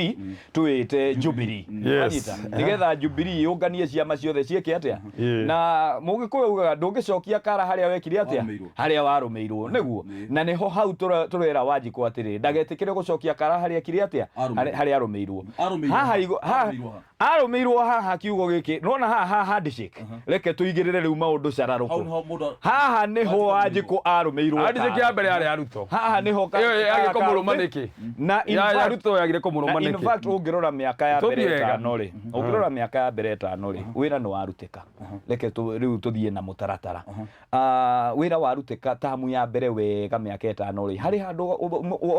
tuite Jubilee anyita nigetha Jubilee yunganie ciama ciothe cieke atia na Mugikuyu ugaga ndungicokia kara haria wekire atia haria warumeirwo niguo na niho hau turera Wanjiku atiri ndagetikire gucokia kara haria kire atia haria arumeirwo arumeirwo haha kiugo giki nona haha handshake reke tuigirire riu maundu cararuku haha niho Wanjiku arumeirwo handshake ya mbere yari aruto haha niho agikomurumaniki na aruto yagire kumurumaniki in fact ungirora miaka ya mbere tano ri ungirora miaka ya mbere tano ri wira ni warutika reke riu tuthie na mutaratara wira warutika tamu ya mbere wega mĩaka 5 rĩ harĩ handũ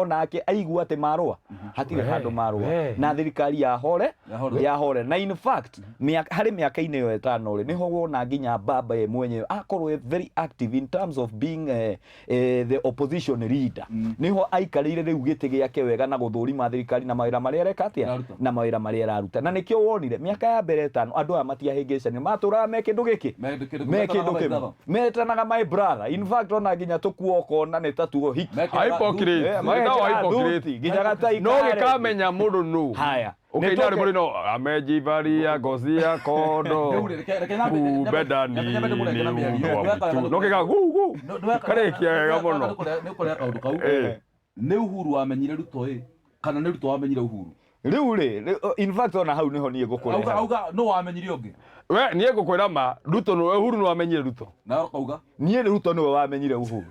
onake aigua atĩ marũa hatirĩ handũ marũa na thirikari yahore na in fact harĩ mĩaka-inĩ ĩyo 5 rĩ nĩho wona nginya Baba ye mwenyewe akorwo very active in terms of being the opposition leader niho aikarĩire rĩu gĩtĩ gĩake wega na gũthũrima thirikari na mawĩra marĩa areka atĩa na mawĩra marĩa araruta na nĩkĩo wonire mĩaka ya mbere 5 andũ aya matiahĩngĩcani matũraga me kĩndũ gĩkĩ me kĩndũ kĩmwe metanaga my brother in fact ona nginya tũkuoka na nĩ tatuo hiki hypocrite nginya gatai no gĩkamenya mũndũ nũ haya okay na rĩmwe no amejivaria ngozi ya kondo kubedani no kĩga gu karĩkia wega mũno nĩ kũrĩa kaũndũ kau nĩ Uhuru wamenyire Ruto kana nĩ Ruto wamenyire Uhuru rĩu rĩ in fact ona hau niho niĩ ngũkũrehe auga no wamenyire ũngĩ we niĩ ngũkwĩra ma Ruto no Uhuru no wamenyire Ruto na kauga niĩ Ruto nĩwe wamenyire Uhuru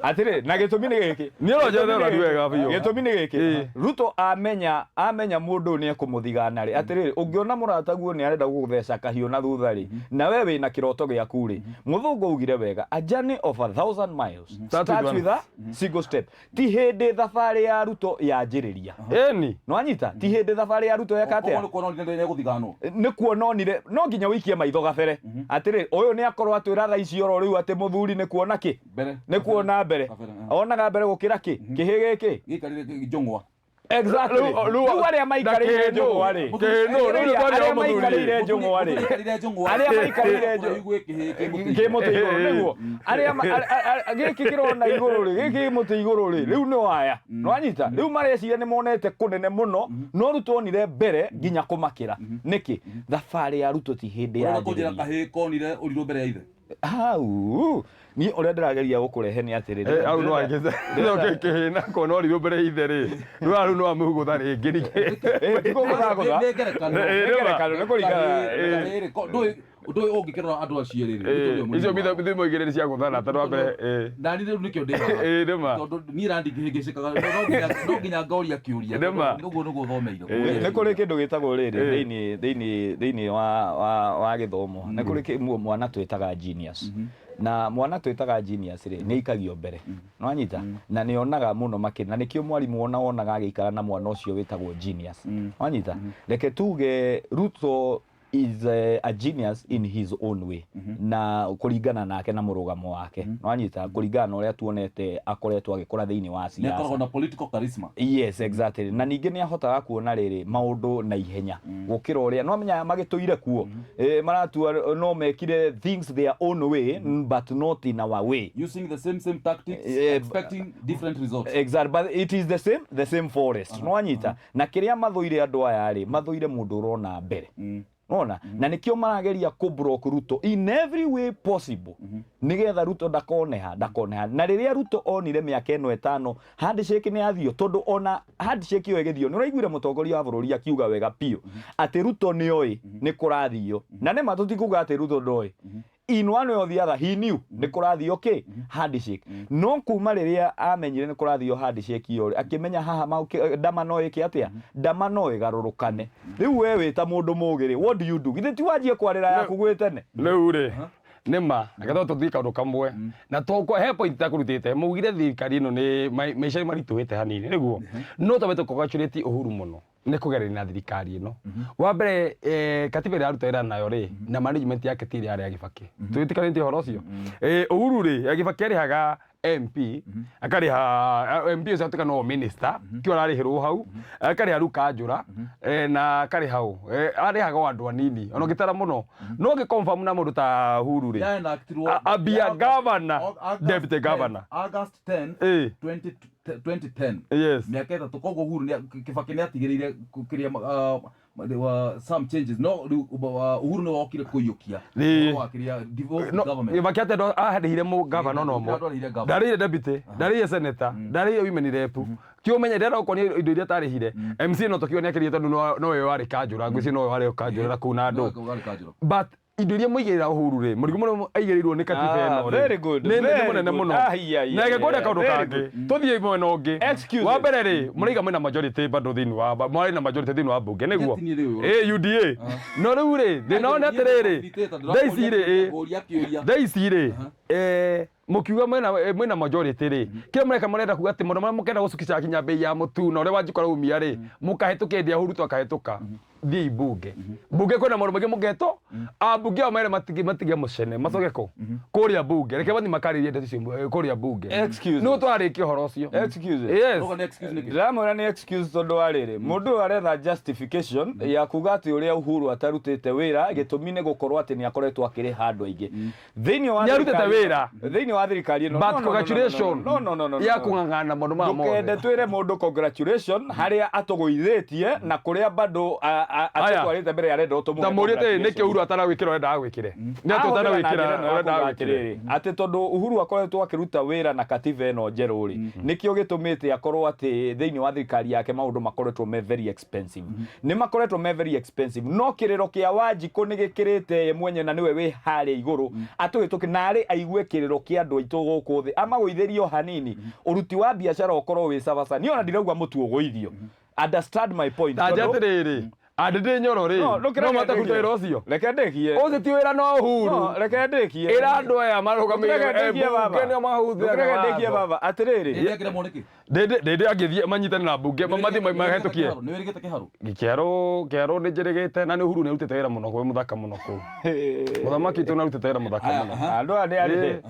atire na gĩtũmi nĩ gĩkĩ niĩ no njethera ũrari wega biũ gĩtũmi nĩ gĩkĩ Ruto amenya mũndũ nĩ ekũmũthigana rĩ atire ũngĩona mũrata guo nĩ arenda gũgũtheca kahiũ na thutha rĩ na we wĩna kĩroto gĩaku rĩ mũthũngũ ugire wega a journey of 1000 miles starts with a single step ti hĩndĩ thabarĩ ya Ruto yanjĩrĩria eni no anyita ti hĩndĩ thabarĩ ya Ruto yekate nĩ kuononire no nginya wikie maitho gabere atire ũyũ nĩ akorwo atwĩra tha ici oro rĩu atĩ mũthuri nĩ kuona kĩ nĩ kuona mbere onaga mbere gũkĩra kĩ kĩhĩ gĩkĩ gĩkarire njongwa exactly rĩu arĩa maikarĩire njongwa rĩ arĩa maikarĩire njongwa rĩ arĩa maikarĩire kĩmũtĩ igũrũ nĩguo arĩa gĩkĩ kĩrona igũrũ rĩ gĩkĩ mũtĩ igũrũ rĩ rĩu nĩ waya no anyita rĩu mareciria nĩ monete kũnene mũno no Ruto onire mbere nginya kũmakĩra nĩkĩ thabarĩ ya Ruto ti hĩndĩ ya kũnjĩra kahĩ konire ũrirũ mbere ya ithe hau ni ũrĩa ndĩrageria gũkũrehe nĩ atĩrĩrĩ au no angĩze kĩhĩna kona ũrirũ mbere ithe rĩ rĩu no amũgũtha rĩngĩ ndikũgũthagũtha nĩ kũringana Undo ũngĩkĩrora andũ acio rĩrĩ icio mithimo igĩrĩ cia gũthana tondũ wa mbere na niĩ rĩu nĩkĩo ndĩhaga ndĩma tondũ niĩ randingĩhĩngĩcĩkaga no nginya ngoria kĩũria nĩguo ũthomeire nĩ kũrĩ kĩndũ gĩtagwo rĩrĩ thĩinĩ wa gĩthomo nĩ kũrĩ mwana twĩtaga genius na mwana twĩtaga genius rĩ nĩ ikagio mbere no anyita na nĩ onaga mũno makĩria na nĩkĩo mwarimũ onaga agĩikara na mwana ũcio wĩtagwo genius no anyita reke tuge Ruto is a genius in his own way na kũringana nake na mũrũgamo wake no anyita kũringana na ũrĩa tuonete akoretwo agĩkora thĩinĩ wa siasa nĩ akoragwo na political charisma yes exactly na ningĩ nĩ ahotaga kuona rĩrĩ maũndũ na ihenya gũkĩra ũrĩa no amenya magĩtũire kuo maratua no mekire things their own way but not in our way using the same tactics expecting different results exactly but it is the same forest no anyita na kĩrĩa mathũire andũ aya rĩ mathũire mũndũ ũrona mbere ona na nikio marageria ku block Ruto in every way possible nigetha Ruto ndakoneha na riria Ruto onire mĩaka ĩno 5 handshake nĩ athio tondu ona handshake ĩyo ĩgĩthio nĩ ũraiguire mũtongoria wa bũrũri akiuga wega piũ atĩ Ruto nĩ oĩ nĩ kũrathio na nĩ matutikuga atĩ Ruto ndoĩ in one way or the other he knew nĩ kũrathio okay handshake no kuma rĩrĩa amenyire nĩ kũrathio handshake iyo akimenya haha ndama no ĩke atĩa ndama no ĩgarũrũkane rĩu we wĩta mũndũ mũgĩ rĩ what do you do githĩ ti wanjie kwarĩra yaku gwĩtene rĩu rĩ nĩma agatho tũthiĩ kaũndũ kamwe na toko he point ta kũrutĩte mũgire thirikari ĩno nĩ maica maritũhĩte hanini nĩguo no tũbete congratulate Uhuru mũno nĩ kũgerera na thirikari ĩno wa mbere katiba ĩrĩa aruta wĩra nayo rĩ na management yake ti ĩrĩa ya Gĩbakĩ twĩtĩkanĩtie ũhoro ũcio Uhuru rĩ Gĩbakĩ arĩhaga MP akariha MP ũcio atuĩka no minister kĩo ararĩhĩrwo hau akariha rĩu Kanjũra na akariha ũ arĩhaga andũ anini ona gĩtara mũno no gĩconfirm na mũndũ ta Uhuru rĩ ambia governor deputy governor August 10 2010 yes miaka 3 koguo Uhuru Kibaki nĩ atigĩrĩire kĩrĩa some changes no Uhuru nĩ wokire kũiyũkia wakĩria devolved government Kibaki atendo aharĩhire mu governor no mo ndarĩire deputy ndarĩire senator ndarĩire women rep kĩo menye ndĩrenda gũkonia indo iria tarĩhire MC no tokio nĩ akĩrĩte tondũ no we warĩ Kanjũra ngwĩci no we warĩ Kanjũra kũu na andũ but indo iria mũigĩrĩra Uhuru rĩ mũrigo mũno aigĩrĩirwo nĩ katiba ĩno very good nĩ mũnene mũno na gĩkũrĩa kaũndũ kangĩ tũthiĩ mwena ũngĩ wa mbere rĩ mũraiga mwĩna majority bado thĩinĩ wa mwarĩ na majority thĩinĩ wa mbunge nĩguo UDA no rĩu rĩ thĩna one atĩrĩrĩ thaa ici rĩ mukiuga mwena majority ri kile mreka marenda kuga ati mundu mukenda gucukisha kinya bei ya mutu na ure wanjikora umia ri mukahitukendia hurutu akahituka thii bunge bunge kwena maundu maingi mugeto bunge ao mere matige mucene macoke ko kuria bunge reke bathi makaririe ndeto cio kuria bunge no twariki horo ucio yes ramona ni excuse tondu ariri mundu aretha justification ya kuga ati uria Uhuru atarutite wira gitumine gukorwo ati ni akoretwo akiri handu aingi thiini wa thirikari no but congratulations no ya kungangana mundu ma mo ndukende twire mundu congratulations haria atuguithitie na kuria bado atwarite mbere ya rendo tumu tamurite niki Uhuru ataragwikira enda agwikire ni ataragwikira enda agwikire ati tondu Uhuru akoretwo akiruta wira na katiba eno njeru ri nikio gitumite akorwo ati thiini wa thirikari yake maundu makoretwo me very expensive ni makoretwo me very expensive no kiriro kia Wanjiku ni gikirite mwenye na niwe wi haria iguru atugituki nari aigue kiriro kia andu aitu guku thi ama guitherio hanini uruti wa biashara ukorwo wi sabasa ni ona ndirauga mutu uguithio understand my point ajatiriri adede nyoro ri no mata kutwira ucio reke ndekie uzi ti wira no Uhuru reke ndekie ira andu aya marugamire bunge no mahuthe reke ndekie baba atiriri ndekire moneki ndende agithie manyitane na bunge mathi mahetũkie ni wirigite kiharu kiharu ni njirigite na ni Uhuru ni rutite wira muno kwe muthaka muno ku muthamaki tu na rutite wira muthaka muno andu ani ari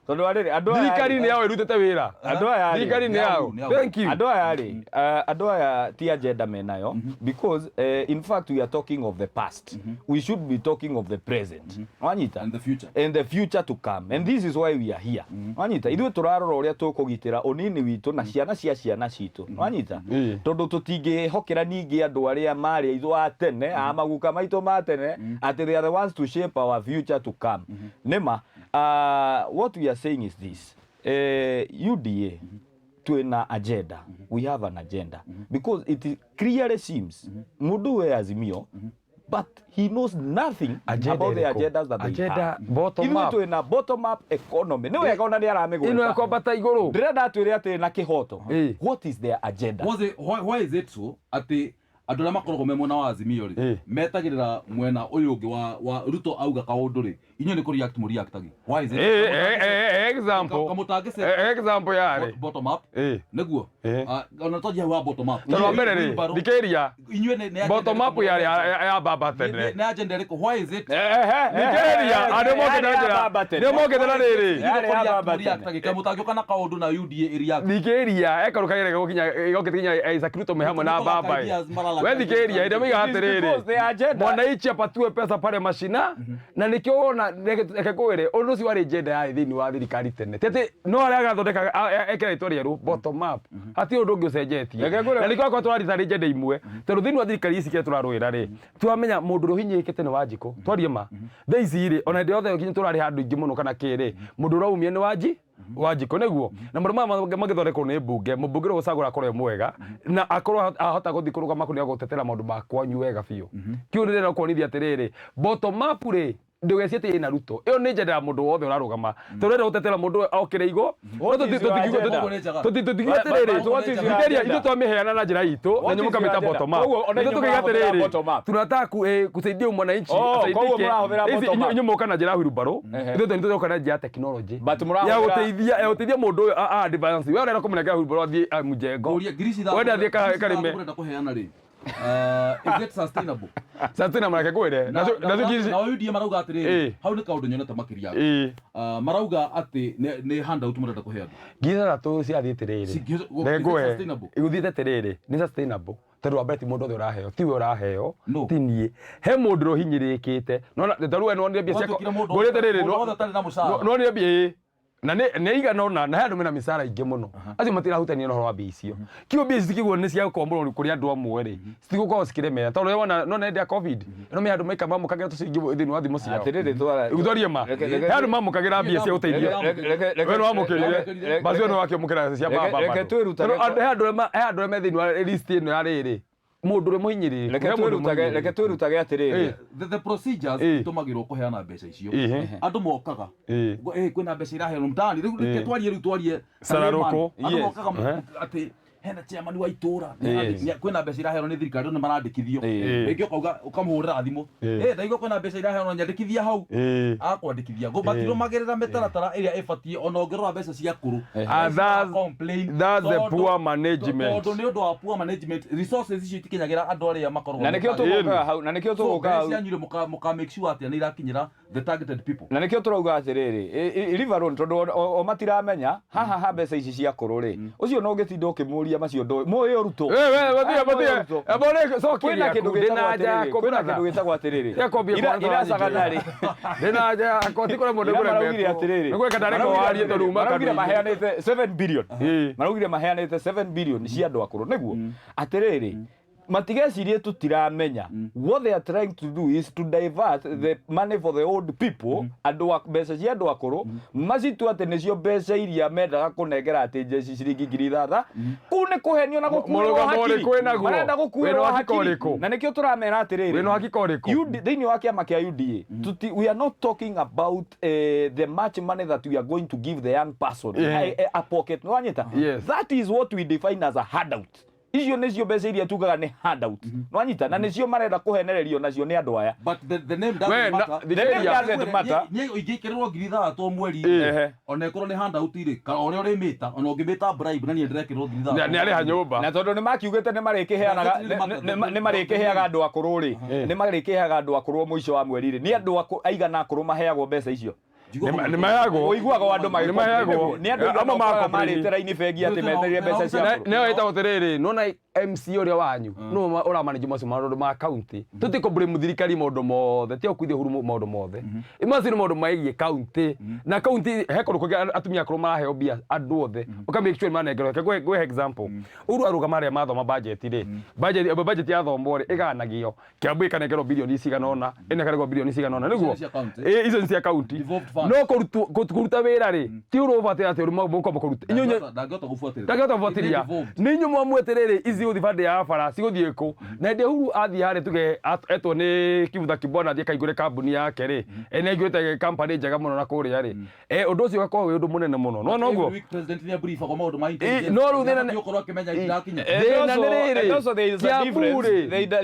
tondu ariri andu thirikari ni yao irutite wira thirikari ni yao thank you andu aya ti agenda menayo because in fact we are talking of the past we should be talking of the present wanyita and the future to come and this is why we are here wanyita ithu turarora uria tukugitira unini witu na ciana cia ciana citu wanyita tondu tutingi hokera ningi andu aria mari ithu atene amaguka maitu matene ati they are the ones to shape our future to come nema what we are saying is this UDA twina agenda we have an agenda because it clearly seems mundu we Azimio but he knows nothing about the agendas that they have. Bottom up. Twina bottom up economy ni wega ona ni aramegweta ino yakwambata iguru ndirenda atwire ati na kihoto what is their agenda why is it so ati andu aria makoragwo me mwena wa Azimio ri metagirira mwena uyu ungi wa Ruto auga kaundu ri inyo ni ku react mu reactagi why is it example yari bottom up neguo ona toje wa bottom up toro mbere ri dikeria inyo ne bottom up yari ya baba tene ne agenda ri why is it dikeria adu mo kedera ne mo kedera riri reactagi kamutagio kana kaundu na UDA react dikeria ekarukaire gokinya Isaac Ruto mehamo na baba we dikeria ida miga hatiriri mwanaichi apatue pesa pale mashina na nikio ona reke kwire undu ci wari agenda ya thini wa thirikari tene tete no aria agathondeka ekera itoria ru bottom up ati undu ungi ucenjetie na nikio kwa twarita agenda imwe tondu thini wa thirikari ici ke turarwira ri twamenya mundu ruhinyikite ni Wanjiku twarie ma thaici ri ona ndi othe kinyi turari handu ingi muno kana kiri mundu raumie ni Wanjiku neguo na mundu magithondekwo ni bunge mubunge ro gucagura korwo mwega na akorwo ahota guthi kurugama kunia gutetera maundu makwa wega biu kiu ni rero kuonithia atiriri bottom up ri ndugeciete ina Ruto iyo ni njenda mundu wothe urarugama turenda gutetera mundu okire igo tutitigiatiriri ithu twamiheana na njira itu na nyumuka mita bottom up ithu tukigatiriri tunataka kusaidia mwananchi asaidike nyumuka na njira hurubaro ithu tunitoka na njira technology ya guteithia mundu advance we urenda kumunengera hurubaro athie mujengo wenda athie karime is it sustainable reke kwire na UDA marauga atiriri hau ni kaundu nyonete makiria marauga ati ni handout murenda kuhe andu ngitha tu cia thitiriri reke kwire iguthiite tiriri ni sustainable tondu wa beti mundu othe uraheo tiwe uraheo ti nie he mundu rohinyirikite no taru we no ni mbia ciako ngurite riri no ni mbia na ne igana ona na handu mena misara ingi muno acio matirahutania no wa mbia icio kiu mbia ici kigwo ni cia gukomborwo kuri andu amwe ri citigukorwo cikiremera tondu wona no nende ya covid no me andu maika mamukagira tucingi thini wa thimu ciao atiriri twara iguthorie ma handu mamukagira mbia cia uteithia we no amukirire basi no wakimukira cia baba reke twirutage handu me thini wa list ino ya riri mundu ri muhinyiri reke twirutage atiriri the procedures tumagirwo kuheana mbeca icio andu mokaga kwina mbeca iraheo mtani riu twarie sararuko andu mokaga ati hena chairman wa itura kwina mbeca iraheo ni thirikari ni marandikithio rĩngĩ ũkauga ũkamũhũrĩra thimũ ndaigua kwina mbeca iraheo nyandĩkithia hau akwandĩkithia matirũmagĩrĩra mĩtaratara ĩrĩa ĩbatiĩ ona ũngĩrora mbeca cia kũrũ that's the poor management tondũ nĩ ũndũ wa poor management resources icio itikinyagĩra andũ arĩa makoragwo na nĩkĩo tũgũkaga hau na nĩkĩo tũgũkaga hau cianyuire mũka make sure atĩ nĩ irakinyĩra the targeted people na nĩkĩo tũrauga atĩrĩrĩ River Road tondũ o matiramenya haha mbeca ici cia kũrũ rĩ ũcio no ũgĩtinda ũkĩmũria macio ndũ mũĩ ũruto kwĩna kĩndũ gĩtagwo atĩrĩrĩ iracagana rĩ ndĩnaja akotikore mũndũ maraugire atĩrĩrĩ nĩgweka ndareka warie tondũ maraugire maheanĩte 7 billion maraugire maheanĩte 7 billion cia andũ akũrũ nĩguo atĩrĩrĩ matigecirie tutiramenya what they are trying to do is to divert the money for the old people mbeca cia andũ akũrũ macitua atĩ nĩcio mbeca iria mendaga kũnengera atĩ njeci ciringi ngiri ithatha kũu nĩ kũhenio na gũkuĩrwo hakiri marenda gũkuĩrwo hakiri na nĩkĩo tũramera atĩrĩrĩ thĩinĩ wa kĩama kĩa UDA we are not talking about the much money that we are going to give the young person a pocket nwanyita that is what we define as a handout icio nĩcio mbeca iria tugaga nĩ handout nwanyita na nĩcio marenda kũhenererio nacio nĩ andũ aya but the name doesn't matter nĩ ingĩkĩrĩrwo ngiri ithathatũ mweri ona ĩkorwo nĩ handout irĩ kana ũrĩa ũrĩmĩta ona ũngĩmĩta bribe na niĩ ndĩrekĩrwo ngiri ithathatũ nĩ arĩha nyũmba na tondũ nĩ makiugĩte nĩ marĩkĩheaga andũ akũrũ rĩ nĩ marĩkĩheaga andũ akũrũ mũico wa mweri rĩ nĩ andũ aigana akũrũ maheagwo mbeca icio nĩ mayagwo ũiguaga andũ magĩmayagwo nĩ andũ amwe marĩte raini bengi atĩ metereire mbeca cia nĩyo ĩtagwo atĩrĩrĩ nona MC ũrĩa wanyu no ũramanage macio maũndũ ma county tũtikũblame thirikari maũndũ mothe ti okuithia huru maũndũ mothe imacio nĩ maũndũ maigie county na county he kũndũ kũngĩ atumia akũrũ maraheo mbia andũ othe ũka make sure manengerwo ngwe example uru arũgama arĩa mathoma budget rĩ budget yathomwo rĩ ĩganagio kĩambu ĩkanengerwo bilioni cigana ona ĩnekanagwo bilioni cigana ona nĩguo icio nĩ cia county no kũruta wĩra rĩ ti ũrũbate atĩ mũkombo kũruta inyuĩ ndangĩhota gũbuatĩrĩria nĩ inyuĩ mwamweterere izi uthi bande ya bara cigũthiĩ kũ na ndĩ huru athiĩ harĩ tuge etwo nĩ kibutha kibwana athiĩ kaigũre kambuni yake rĩ nĩ aigũrĩte company njega mũno na kũrĩa rĩ ũndũ ũcio ũgakorwo wĩ ũndũ mũnene mũno no noguo no rĩu thĩna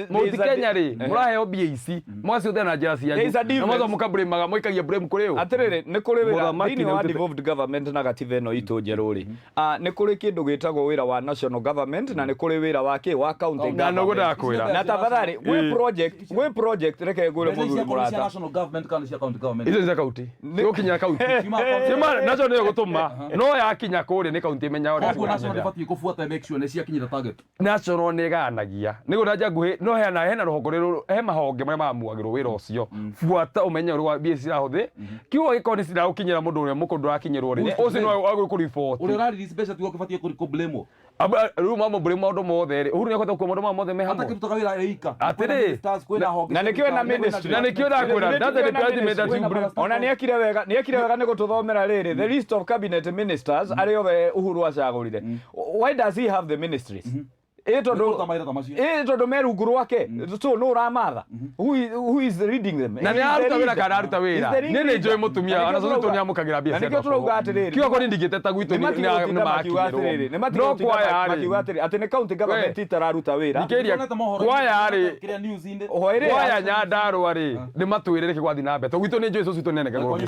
mũti Kenya rĩ mũraheo mbia ici mwaciothera na njĩra cianyu na mwacoka mũkablamaga mũikagia blame kũrĩ ũ atĩrĩrĩ nĩ kũrĩ wĩra thĩinĩ wa devolved government na gatiba ĩno itũ njerũ rĩ nĩ kũrĩ kĩndũ gĩtagwo wĩra wa national government na nĩ kũrĩ wĩra wa county government na tafadhali gwĩ project reke ngũre mũthuri mũrata national government kana cia county government icio cia county gũkinya county cima nacio nĩyo gũtũma no yakinya kũrĩa nĩ county imenya ũrĩa national ĩbatiĩ kũbuata make sure nĩ ciakinyĩra target national nĩ ganagia nĩguo ndanja nguhĩ no hena rũhonge rũrũ he mahonge marĩa mamuagĩrwo wĩra ũcio buata ũmenye ũrĩa mbia cirahũthĩ kiugo gĩkorwo nĩ ciragũkinyĩra mũndũ ũrĩa mũkũ ndũrakinyĩrwo rĩ ũcio no agwĩkũ report ũrĩa ũrarĩrĩce mbeca tigo kĩbatiĩ kũblame rĩu mamũblame maũndũ mothe rĩ uhuru nĩakũhota kuoya maũndũ maya mothe me hamwe atakĩrutaga wĩra ĩika atĩrĩ na nĩkĩo na ministry na nĩkĩo ndakwĩra that's the department ona nĩekire wega nĩ gũtũthomera rĩrĩ the list of cabinet ministers arĩa othe Uhuru acagũrire why does he have the ministries tondũ merungu rwake so no ũramatha who is reading them na nĩ aruta wĩra kana aruta wĩra nĩ njũĩ mũtumia ona cũcũ nĩ amũkagĩra mbia cia nĩkĩo tũrauga atĩrĩrĩ kiugo kũrĩ ndigĩteta gwitũ nĩ makinyĩrwo no kwaya rĩ atĩ nĩ county government itararuta wĩra kwaya rĩ kwaya Nyandarũa rĩ nĩ matwĩre rĩkĩ gwathi na mbere tondũ gwitũ nĩ njũĩ cũcũ tũnenegagwo mbia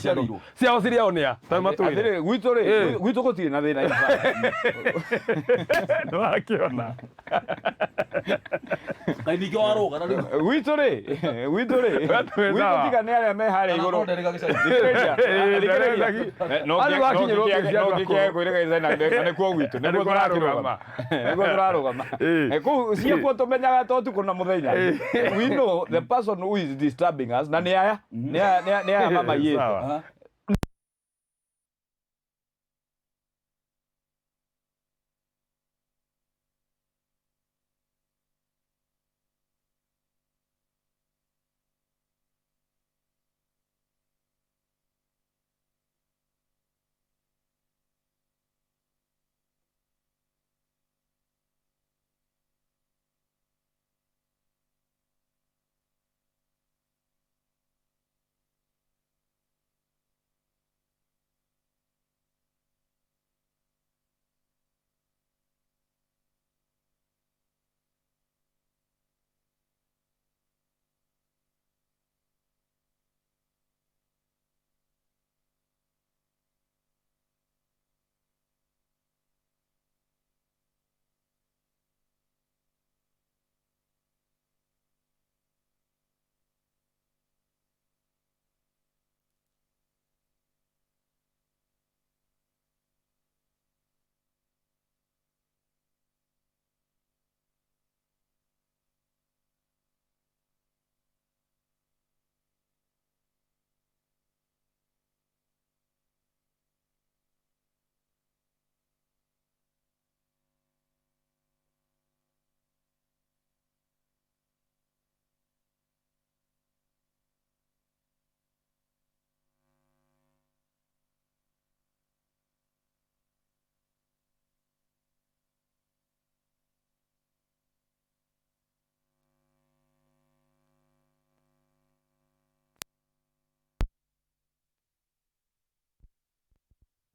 ciao cirĩ o nĩa tondũ matwĩre gwitũ gũtirĩ na thĩna nĩwakĩona kainingĩ waroga na rĩu gwitũ rĩ tiga nĩ arĩa me harĩa igũrũ nĩkuo gwitũ nĩkuo tũrarũgama kũu ciakuo tũmenyaga to tukũ na mũthenya we know the person who is disturbing us na nĩ aya mamaiyĩte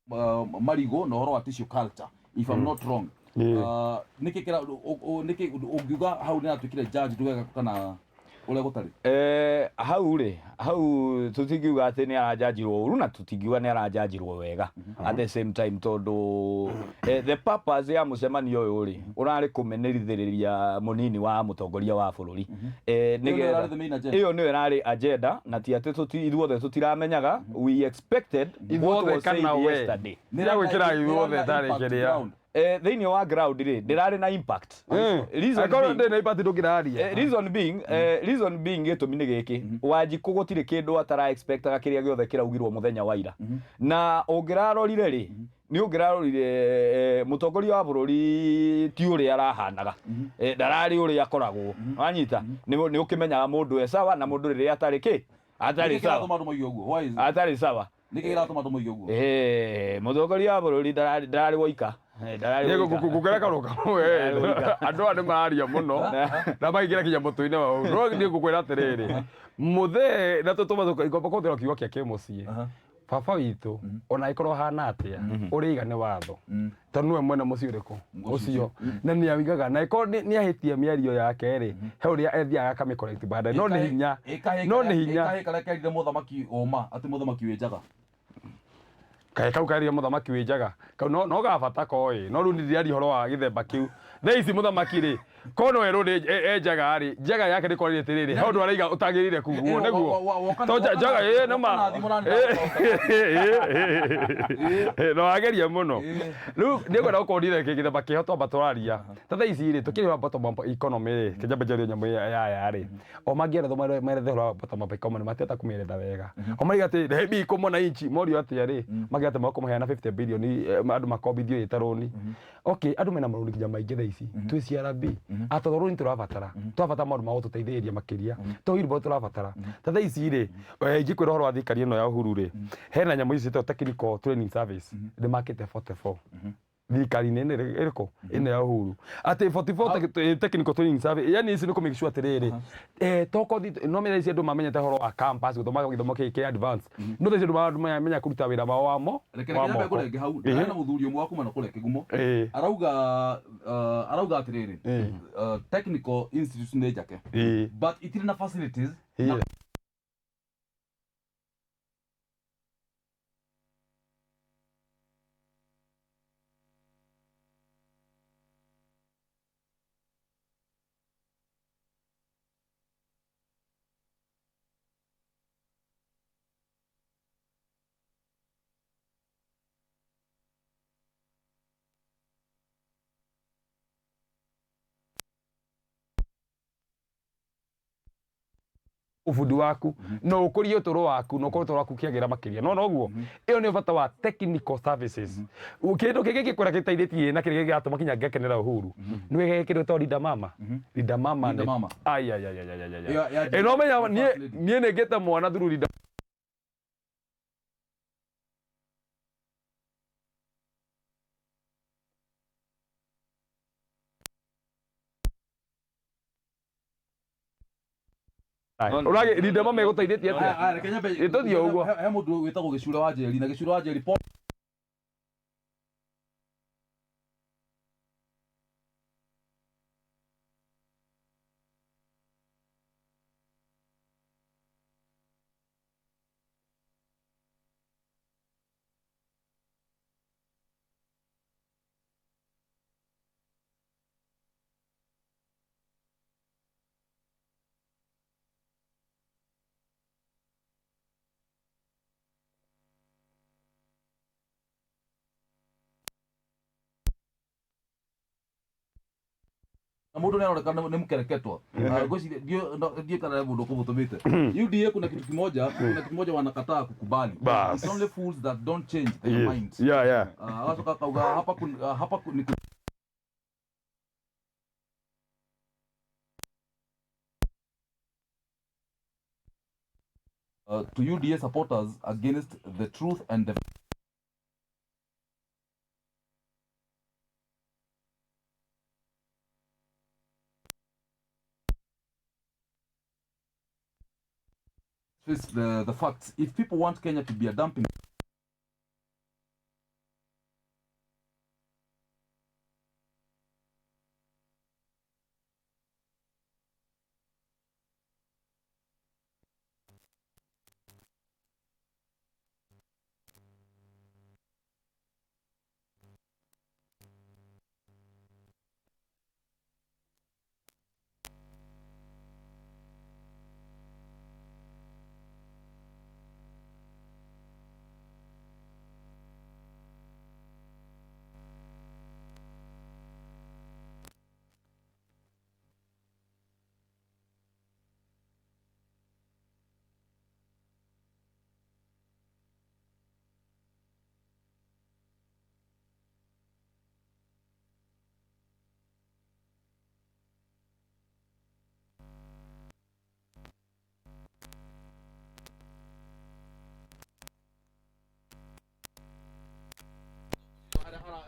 marigo na horo wa tissue culture if I'm not wrong. Niki kira niki ugiuga hau ni atwikire judge ndugega kana uria gutari hau tutingiuga ati ni arajajirwo uru na tutingiuga ni arajajirwo wega at the same time tondu the purpose ya mucemanio uyu ri urari kumenerithiriria munini wa mutongoria wa bururi iyo ni irari agenda na ti ati ithuothe tutiramenyaga we expected what was said yesterday ni gwikira ithuothe tari kiria thini wa ground ri ndirari na impact reason being gitumi ni giki Wanjiku gutire kindu atara expectaga kiria giothe kiraugirwo muthenya wa ira na ungirarorire ri ni ungirarorire mutongoria wa bururi ti uri arahanaga ndarari uri akoragwo wanyita ni ukimenyaga mundu sawa na mundu riri atari sawa nikigira tuma tumo yoguo mutongoria wa bururi ndarari woika gukereka ruka andu ane mararia muno na maigira kinya mutu-ini wao no ni gukwira atiriri muthe na tutuma kuthira kiugo kia kimucii baba witu ona ikorwo hana atia uri igane watho tondu niwe mwene mucii uriku ucio na ni awigaga na ikorwo ni ahitie miario yake ri he uria ethiaga akamicorrect baada no ni hinya kare kerire muthamaki uma ati muthamaki wenjaga kae kau karia muthamaki wenjaga kau no gabata koi no rundi ndiari horo wa githemba kiu theici muthamaki ri kono ero enjaga ri njaga yake ni korire tiriri he undu araiga utagirire kuguo neguo to njaga no ma no ageria muno riu ndikwenda gukorire githemba kiho twamba turaria ta theici ri tukiri wa bottom up economy ri kijamba jerio nyamu ya ri o mangiera tho merethe horo bottom up economy matiota kumiretha wega o mariga ati hebi ikumo na inchi morio atia ri magiate mako muheana 50 billion andu makombithio itaroni okay andu mena maruni kinya maingi theici twi CRB atoroni ni turabatara maundu ma gututeithĩrĩria makiria to irbo turabatara ta thaici ri ngikwira horo wa thikari ino ya Uhuru ri hena nyamu ici technical training service ndi makite 44 thikari nene iriko ino ya Uhuru ati 44 technical training service yani ici ni ku make sure atiriri toko no menya ici andu mamenyete horo wa campus guthoma githomo ki advance no thaici andu menya kuruta wira wao wamo kurenge hau na muthuri umwe wakuma na kureke gumo arauga atiriri technical institution ni njake but itiri na facilities ubundi waku no ukurie uturo waku no uturo waku kiagira makiria no noguo iyo ni bata wa technical services ukindu kiki gikwira giteithĩtie na kiri gigatuma kinya ngekenera Uhuru ni wege kindu to Linda Mama ai no menya nie ne ngete mwana thuru Linda urage Linda Mama egũteithĩtie atĩa ĩtũthiĩ ũguo he mũndũ wĩtagwo Gĩcura wa Njeri na Gĩcura wa Njeri mundu ninaonekana ni mkereketwa ngosi ndio kana mundu kubutumite UDA kuna kitu kimoja wanakataa kukubali it's only fools that don't change their minds watu kauga hapa to UDA supporters against the truth and the the facts. If people want Kenya to be a dumping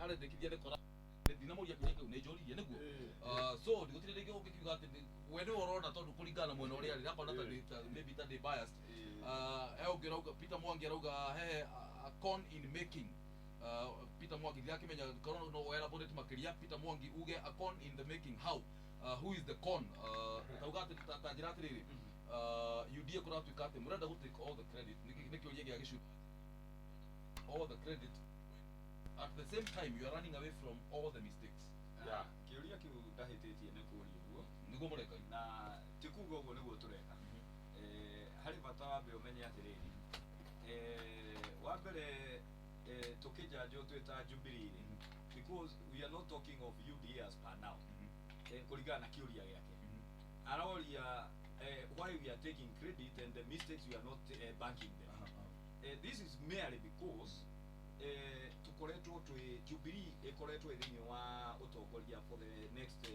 arendekithia nikora ndinamuria kinya kiu ni njoririe niguo so ndigutire ringi ungikiuga ati we ni urona tondu kuringana mwena uria ari rakona ta maybe ta biased ungiroga Peter Mwangi arauga he a con in making Peter Mwangi ndiakimenya korona no elaborate makiria Peter Mwangi uge a con in the making how who is the con tauga ati ta njira atiriri UDA kuratuika ati murenda gu take all the credit nikio yegi agishu all the credit at the same time you are running away from all the mistakes. Yeah, kiuria kiu ndahititie ni kuria uguo niguo mureka na tikuga uguo niguo tureka hari bata wambe umenye atiriri wa mbere tukijanjo twita Jubilee because we are not talking of UDA as per now kuringana na kiuria giake aroria why we are taking credit and the mistakes we are not banking them. This is merely because tukoretwo twi Jubilee ikoretwo thini wa utongoria for the next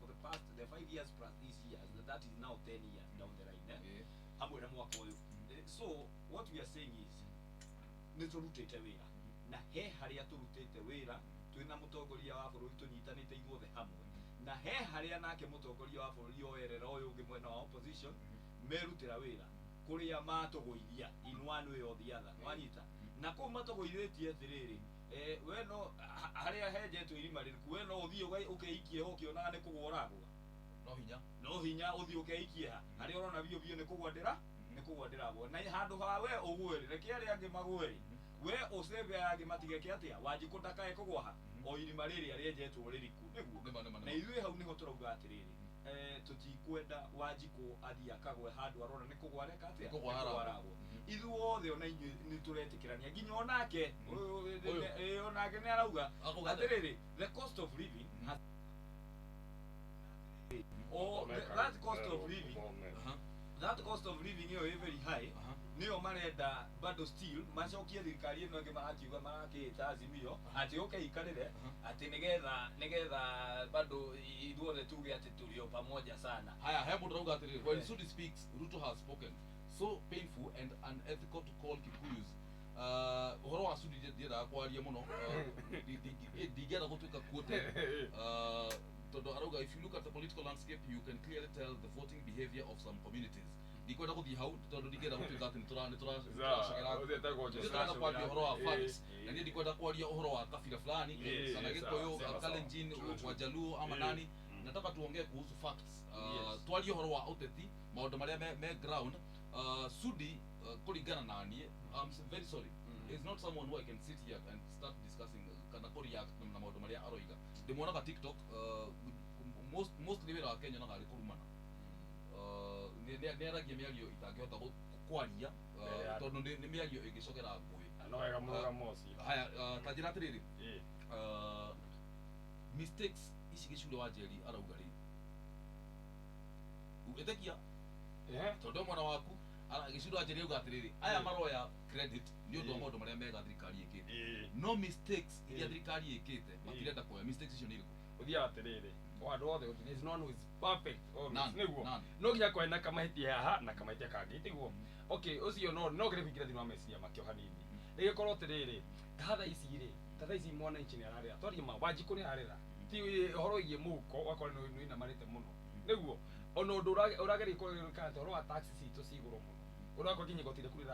for the past the 5 years plus this years that is now 10 years down the line hamwe na mwaka uyu so what we are saying is ni turutite wira na he haria turutite wira twina mutongoria wa bururi tunyitanite igothe hamwe na he haria nake mutongoria wa bururi oyerera uyu ungi mwena wa opposition merutira wira kuria matogoithia in one way or the other wanyita na ko matogoithitie atiriri we no haria henjetwo irima ririku we no uthio ukeikie ho kionaga ni kugoragwo no hinya uthio ukeikie ha haria urona bio bio ni kugwandira bo na handu ha we ugweri reke aria angi magweri we useve angi matigeke atia wanjiku ndakae kugwa ha o irima riri aria henjetwo ririku niguo na ithui hau niho turauga atiriri tutikwenda wanjiku athii akagwe handu arona ni kugwareka atia kugwaragwo ithuothe ona inyu ni turetikirania nginya onake onake ni arauga atiriri the cost of living has that cost of living is very high niyo marenda bado still macokie thirikari ino ngi marakiuga marakita azimio ati ikarire ati nigetha bado ithuothe tuge ati tulio pamoja sana haya hebu ndauga ati when Sudi speaks Ruto has spoken so painful and unethical to call Kikuyus horo wa Sudi ndienda kwaria muno ndigera gutuika quote todo arauga if you look at the political landscape you can clearly tell the voting behavior of some communities dikwenda kuthi hau tondu ndigera gutuika ati niturashagera uthetaga kwaria uhoro wa facts na ndi dikwenda kwaria uhoro wa kabila fulani sana Gikuyu Kalenjin kwa Jaluo ama nani nataka tuongee kuhusu facts twarie uhoro wa uteti maundu maria me ground Sudi kuringana na nie I'm very sorry is not someone who I can sit here and start discussing kana react na maundu maria aroiga ndimwonaga TikTok mostly wira wa Kenya na gari kurumana ni aragia miario itangihota kwaria tondu ni miario igicokera ngui no wega muga mosi haya tajira atiriri mistakes ici gicunde wa Njeri arauga ri ugetekia tondu mwana waku gicunde wa Njeri auga atiriri aya maroya credit ni undu wa maundu maria mega thirikari ikite no mistakes iria thirikari ikite matirenda kuoya mistakes icio ni iriku uthia atiriri wandu othe is none is perfect niguo no nginya kwena kamahitia haha na kamahitia kangi tiguo okay ucio no gire kuingira thini wa meciria makio hanini nigikorwo atiriri tatha ici mwana nchini ararira twarie ma wanjiku ni ararira ti horo igie muko wakore no ina marite muno niguo ono ndu urageria kuririkana horo wa taxes itu ciguru muno urakwa kinyi gotire kuri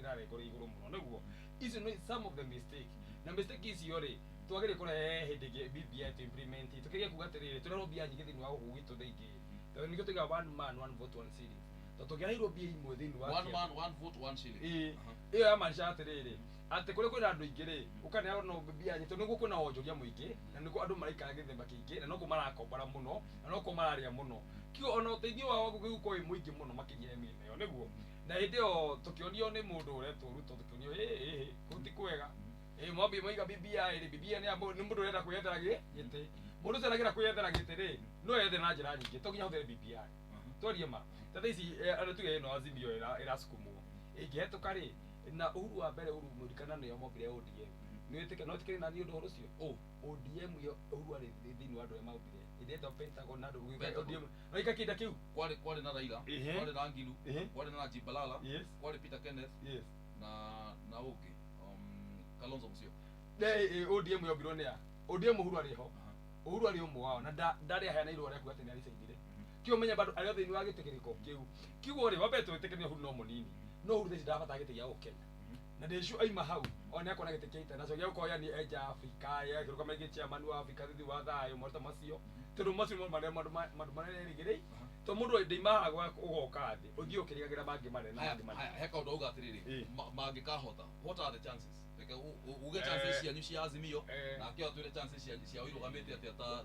rarengwo iguru muno niguo icio no some of the mistake na mistake icio ri twageria kure hindi BBI to implement tukiria kuga atiriri turero bia nyingi thini wa ugugitu thingi tondu nikio tuga one man one vote one shilling tugereirwo bia imwe thini wa one man one vote one shilling iyo ya manisha atiriri ati kuri kwina andu ingi ri ukane no bia nyi tondu guku na wonjoria muingi na niko andu maraikara githemba kingi na noko marakombara muno na noko mararia muno kio ona uteithio wao guko i muingi muno makinyire mine yo niguo na hindi yo tukionio ni mundu uretwo Ruto tukionio kuti kwega mwambi maiga BBI ni mundu urenda kwiyethera gite mundu uceragira kwiyethera gite ri no yethe na njira nyingi toginya huthere BBI twarie ma tatha ici andu tuge ino azimio irasukumwo ingihituka ri na uhuru wa mbere uhuru murikana niyo mombire ODM niwetike no tikiri na ni undu ucio ODM yo uhuru ari thini wa andu ya maubire ideta Pentagon na andu ODM no ikakinda kiu kwari na Raila kwari na Ngilu kwari na Jibalala kwari Peter Kenneth na ungi Kalonzo Musyoka ODM yombirwo nĩ a ODM Uhuru arĩ ho Uhuru arĩ ũmwe wao na ndarĩ aheana irũa rĩa kuga atĩ nĩ arĩcaidire kĩo menya bado arĩ thĩinĩ wa gĩtĩkĩrĩko kĩu kiugo rĩ wambe twĩtĩkĩrie Uhuru no mũnini no Uhuru thĩinĩ ndabata gĩtĩ gĩa Kenya na ndĩcu aima hau ona akona gĩtĩ kĩa international gĩa gũkorwo yani enja Afrika ya kĩrũka maingĩ chairman wa Afrika thĩinĩ wa thayũ marita macio tondũ macio maũndũ marĩa erĩgĩrĩi to mũndũ ndĩimaga ũgoka thĩ ũthiĩ ũkĩrĩgagĩra mangĩ manene he kaũndũ auga atĩrĩrĩ mangĩkahota what are the chances uge chances cianyu cia Azimio na akĩo atwĩre chances cia irũgamĩte atĩ ata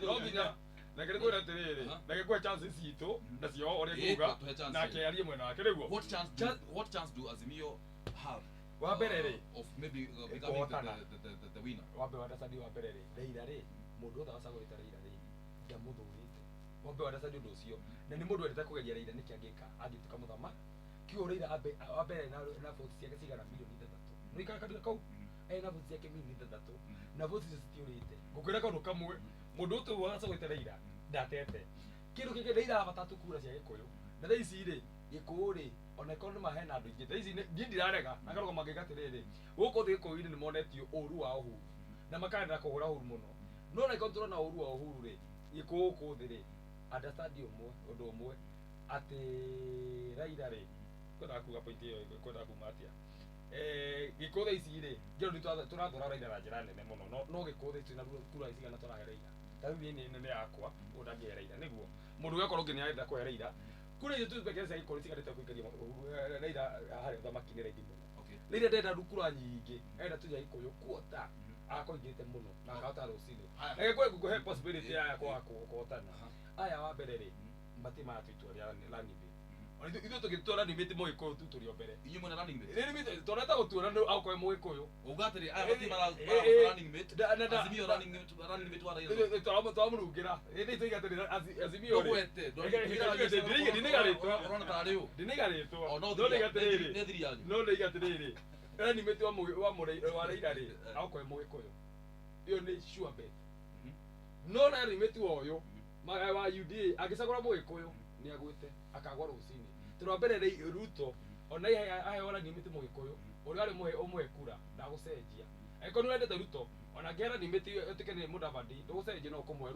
no nginya na kile kwenda tiriri na gikwe chances citũ na cio ore kuga na kĩarie mwena wake rĩguo what chance do Azimio have wa mbere rĩ of maybe becoming the winner wa mbere wadacadi wa mbere rĩ Raila rĩ mũndũ othe wacagũrĩte Raila rĩ ndamũthũrĩte wa mbere wadacadi ũndũ ũcio na nĩ mũndũ wendete kũgeria Raila nĩkĩ angĩka angĩtuĩka mũthamaki kiugo Raila wa mbere na vote ciake cigana milioni 3 no ikakadika kau na vote ciake milioni 3 na vote icio citiũrĩte ngũkwĩra kaũndũ kamwe mũndũ ũtũ wacagũrĩte Raila ndatete kĩndũ kĩngĩ Raila abatatu kura cia Gĩkũyũ na thaa ici rĩ Gĩkũyũ rĩ ona ĩkorwo nĩ mahena andũ aingĩ thaa ici niĩ ndirarega na karogo mangĩka atĩrĩrĩ gũkũ thĩ Gĩkũyũ-inĩ nĩ monetio ũru wa Uhuru na makaenda kũhũra Uhuru mũno no na ĩkorwo tũrona ũru wa Uhuru rĩ Gĩkũyũ kũ thĩ rĩ understand ũmwe ũndũ ũmwe atĩ Raila rĩ kwenda kuga point ĩyo kwenda kuma atĩa Gĩkũyũ thaa ici rĩ ngĩro tũrathũra Raila na njĩra nene mũno no Gĩkũyũ thaa ici na kura cigana tũrahe Raila tarĩu niĩ nene yakwa ũndangĩhe Raila nĩguo mũndũ ũgakorwo ngĩ nĩarenda kũhe Raila kura icio tũbekere cia Gĩkũyũ cigarĩte kũingĩria Raila harĩa ũthamaki-inĩ raithi mũno Raila ndenda rukura nyingĩ enda tũja Gĩkũyũ kuota akoingĩte mũno na akahota rũcinĩ na Gĩkũyũ gũkũhe possibility ya kũhotana aya wa mbere rĩ mbati maya tũitua rĩa running mate ithuĩ tũgĩtua running mate Mũgĩkũyũ tu tũrĩ o mbere inyuĩ mwena running mate running mate tũreta gũtua no akorwo Mũgĩkũyũ uga atĩrĩ aya bati mara running mate Azimio running mate wa Raila tũramũrungĩra nĩ tũiga atĩrĩ Azimio urona tarĩ ũ ndinĩgarĩtwo no nĩiga atĩrĩrĩ no nĩiga atĩrĩrĩ running mate wa Raila rĩ akorwo Mũgĩkũyũ iyo nĩ sure bet no running mate wa ũyũ wa UDA agĩcagũra Mũgĩkũyũ nĩ agwĩte akagwa rũcinĩ tondũ mbere Ruto ona aheo running mate Mũgĩkũyũ ũrĩa arĩ ũmwe kura ndagũcenjia angĩkorwo nĩ wendete Ruto ona ngĩra running mate ũtĩke nĩ Mũdavadi ndũgũcenjia no kũmwe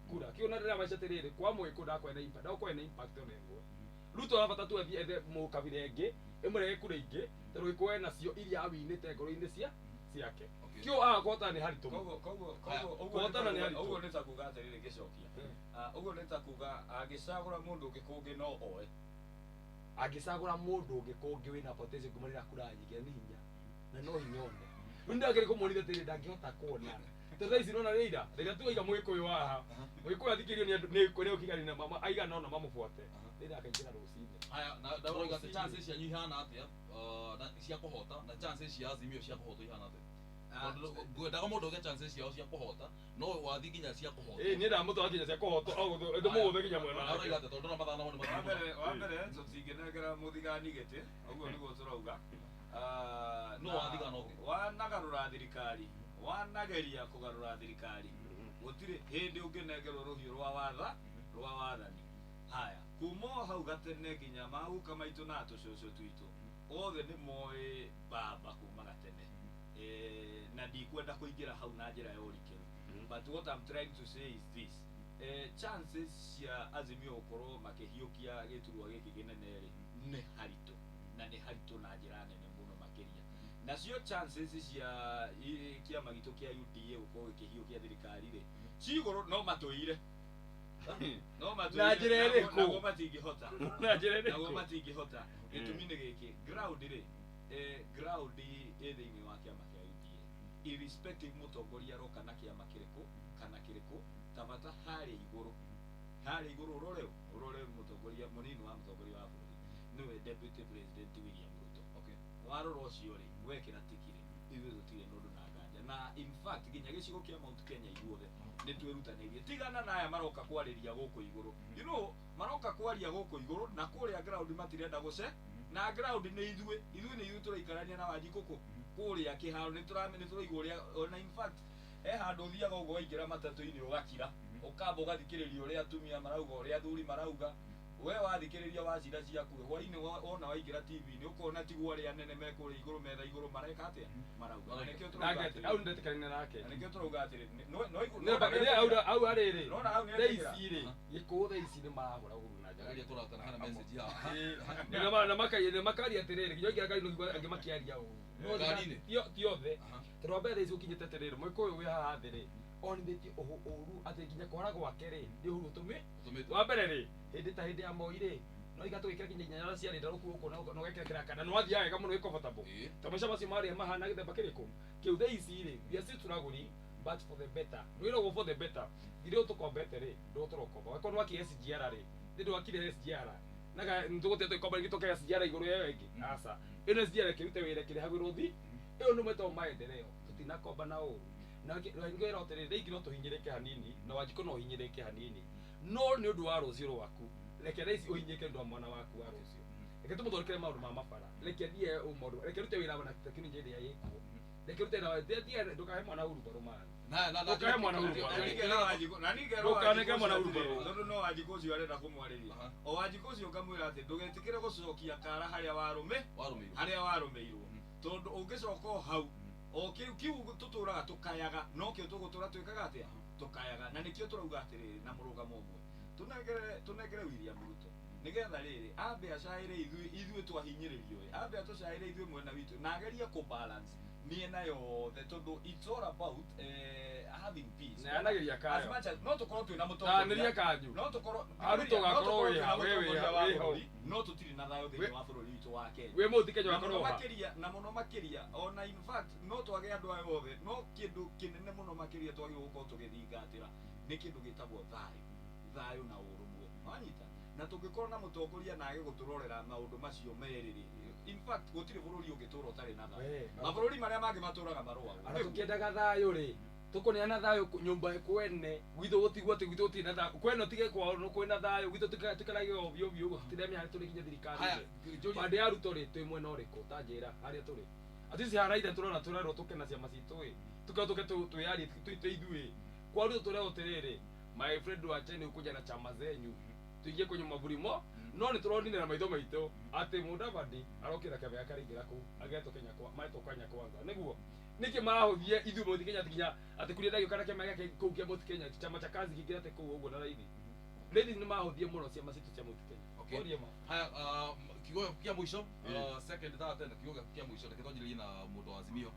kura kĩona rĩrĩa maisha atĩrĩrĩ kwa Mũgĩkũyũ ndakwenda na impact ona ĩmwe Ruto arabata tu athiĩ ethe mũkabira ĩngĩ ĩmũrehe kura ingĩ tondũ Gĩkũyũ nacio iria awinĩte ngoro-inĩ ciake kĩo agakota nĩ haritũ kũhotana nĩ haritũ ũguo nĩ ta kuga atĩrĩrĩ gĩcokia ũguo nĩ ta kuga agĩcagũra mũndũ ũngĩ kũngĩ no oe agĩcagũra mũndũ ũngĩ kũngĩ wĩna potential kumarĩra kura nyingĩ nĩ hinya na no hinya one rĩu ndagĩrĩ kũmũrithia atĩrĩrĩ ndangĩhota kuona tondũ thaa ici nona Raila tu aiga Mũgĩkũyũ haha Mũgĩkũyũ athikĩrio nĩ ũkigani na mama aigana ona mamũbuate Raila akaingĩra rũcinĩ haya na ndauga atĩ chances cianyu ihana atĩa na cia kũhota na chances cia Azimio cia kũhota ihana atĩa ngwendaga mũndũ ũge chances ciao cia kũhota no wathi nginya cia kũhota niĩ ndamũtwara nginya cia kũhota ndĩmũgũthe nginya mwena wake arauga atĩ tondũ mathana mothe wa mbere tũtingĩnengera mũthigani gĩtĩ ũguo nĩguo tũrauga no wathigana ũngĩ wanagarũra thirikari wanageria kũgarũra thirikari gũtirĩ hĩndĩ ũngĩnengerwo rũhiũ rwa wathani haya kuma hau gatene nginya maguka maitũ na tũcũcũ twitũ othe nĩ moĩ baba kuma gatene na ndikwenda kũingĩra hau na njĩra ya ũrikĩru but what I'm trying to say is this chances cia Azimio gũkorwo makĩhiũkia gĩturwa gĩkĩ kĩnene rĩ nĩ haritũ na nĩ haritũ na njĩra nene mũno makĩria nacio chances cia kĩama gitũ kĩa UDA gũkorwo gĩkĩhiũkia thirikari rĩ cigũrũ no matũire no matũire na njĩra ĩrĩkũ naguo matingĩhota na njĩra ĩrĩkũ naguo matingĩhota gĩtũmi nĩ gĩkĩ ground rĩ ground ĩ thĩinĩ wa kĩama kĩa UDA irrespective mũtongoria aroka na kĩama kĩrĩkũ kana kĩrĩkũ tabata harĩa igũrũ ũrore mũtongoria mũnini wa mũtongoria wa bũrũri nĩwe deputy president William Ruto warora ũcio rĩ wekĩra tikiri ithuĩ tũtirĩ nũndũ na nganja na in fact nginya gĩcigo kĩa Mount Kenya ithuothe nĩ twĩrutanĩirie tigana na aya maroka kwarĩria gũkũ igũrũ you know maroka kwaria gũkũ igũrũ na kũrĩa ground matirenda gũce na ground nĩ ithuĩ tũraikarania na Wanjikũkũ kũrĩa kĩharo nĩ tũraigua ũrĩa ona in fact handũ ũthiaga ũguo waingĩra matatũ-inĩ ũgakira ũkamba ũgathikĩrĩria ũrĩa atumia marauga ũrĩa athuri marauga we wathikiriria wacira ciaku hwaini wona waingira TV ni ukona tiguo ari anene mekuri iguru metha iguru mareka atia marauga nekio turuga au ndetekanene nake nekio turuga atiri ne bageria au ariri nona au ni reisire gikuutha ici ni maragura guru na Njoki turakana hana message ya na makari atiriri Njoki akari no ange makiaria u tiothe turombe thaici ukinyite tiriri mwikuyu wi haha thiri onithĩtie ũru atĩ nginya kwara gwake rĩ nĩ ũhuru ũtũmĩtwo wa mbere rĩ hĩndĩ ta hĩndĩ ya Moi rĩ no iga tũgĩkĩra nginya inyanya ciarĩ ndarũku gũkũ na ũgekĩra kĩraka na nĩwathiaga wega mũno ĩ comfortable ta maica macio marĩ mahana gĩthemba kĩrĩkũ kĩu thaa ici rĩ we are still turagũri but for the better rwĩragwo for the better thirĩ ũtũkombete rĩ ndũ tũrokomba wakorwo nĩ wakire SGR rĩ nĩ ndũ wakire SGR naga nĩtũgũtĩa tũgĩkomba rĩngĩ tũkega SGR igũrũ ya ĩngĩ aca ĩno SGR kĩrute wĩra kĩrĩhagĩrwo thi ĩyo nĩ mwĩtagwo maendeleo tũtinakomba na ũru na ngĩra ũtĩrĩ rĩngĩ no tũhinyĩrĩke hanini na Wanjikũ no ũhinyĩrĩke hanini no nĩ ũndũ wa rũciũ rwaku reke raici ũhinyĩke nĩ ũndũ wa mwana waku wa rũciũ reke tũmũthondekere maũndũ ma mabara reke thiĩ maũndũ reke rute wĩra na tekinoronjĩ ĩrĩa ĩkuo reke rute na ndũkahe mwana urubaro mana ndũkahe mwana urubaro na ningero ndũkaneke mwana urubaro tondũ no Wanjikũ ũcio arenda kũmwarĩria o Wanjikũ ũcio ũkamwĩra atĩ ndũgetĩkĩre gũcokia kara harĩa warũmĩirwo tondũ ũngĩcoka hau o kiu tuturaga tukayaga no kio tugutura twikaga atia tukayaga na nikio turauga atiriri na murugamo umwe tunegere William Ruto nigetha riri ambe acaire ithuĩ twahinyĩrĩrio ambe atucaire ithuĩ mwena witũ na agerie ku balance miena yothe tondu it's all about having peace na anageria kayo as much as no tukorwo twina mutongoria kanyu no tukorwo aruto gakorwo wewe no tutiri na thayo thĩinĩ wa bũrũri witũ wa Kenya we mũthi Kenya wakorwo na mũno makĩria ona in fact no twage andũ aya othe no kĩndũ kĩnene mũno makĩria twage gũkorwo tũgĩthingatĩra nĩ kĩndũ gĩtagwo thayũ na ũrũmwe wanyita na tũngĩkorwo na mũtongoria na age gũtũrorera maũndũ macio merĩrĩ in fact gũtirĩ bũrũri ũngĩtũra ũtarĩ na thayũ mabũrũri marĩa mangĩ matũraga marũa tũkĩendaga thayũ rĩ tukuneana thayo nyumba kwene gwithu gutigwo ati gwithu tina thayo kwene tige kwao no kwena thayo gwithu tikarage ovyo ovyo gutiremia hari turi kinya thirikari bande ya Ruto ri twi mwena uriku ta njira haria turi atisi haraitha turona turero tukena ciama citu ri tuke tuyari ithui kwa Ruto tureo tiriri my friend wa cheni ukuja na chama zenyu tuingie kwenye mavurimo no ni turonire na maitho maitũ ati Mudavadi arokira kebe akaringira ku ageto Kenya kwa maito Kenya kwanza niguo niki mahuthie ithu muthi Kenya tikinya ati kuria ndagio kana kema yake kuu kia muthi Kenya chama cha kazi kingira te kuu uguo na raithi ni mahuthie muno cia macitu cia muthi Kenya okay haya kigogo kia mwisho second that tena kigogo kia mwisho tukithonjiririe na mundu wa Azimio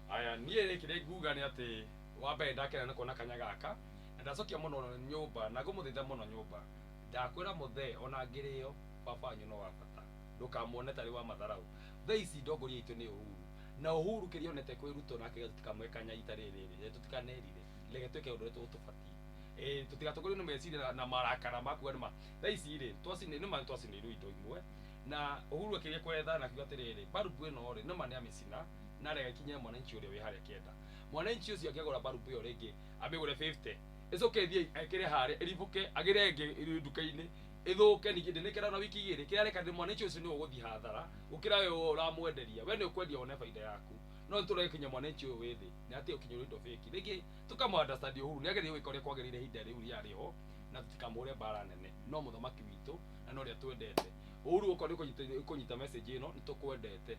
haya nie rikire nguga ni ati wa mbere ndakena na kuona kanya gaka na ndacokia muno nyumba na ngumuthitha muno nyumba ndakwira muthe ona ngirio baba nyu no wa bata ndukamuone tari wa matharau thaa ici ndongoria itu ni Uhuru na Uhuru kirionete kwi Ruto nake tutikamwekanya itari riri tutikanerire lege tweke undu tutubatie tutigatokorio ni meciria na marakara makuga nima thaa ici ri twacine nima twacinirwo indo imwe na Uhuru akiria kwetha na kiuga atiriri barubu ino ri nima ni amicina na rega kinya mwananchi uria wi haria kienda mwananchi ucio akiagura barubu iyo ringi amigure 50 icoke thie ekire hare iribuke agirenge nduka-ini ithuke ningĩ ndĩnĩkĩra na wiki igĩrĩ kĩrĩa reka ndĩ mwananchi ũcio nĩwe ũgũthiĩ hathara gũkĩra we ũramwenderia we nĩ ũkwendia one baida yaku no nĩtũrekinya mwananchi ũyũ wĩ thĩ nĩ atĩ ũkinyĩrwo indo fake rĩngĩ tũkamũunderstand Uhuru nĩageria gwĩka ũrĩa kwagĩrĩire ihinda rĩu rĩarĩ ho na tũtikamũre mbara nene no mũthamaki witũ na no ũrĩa twendete Uhuru ũkorwo nĩ ũkũnyita message ĩno nĩ tũkwendete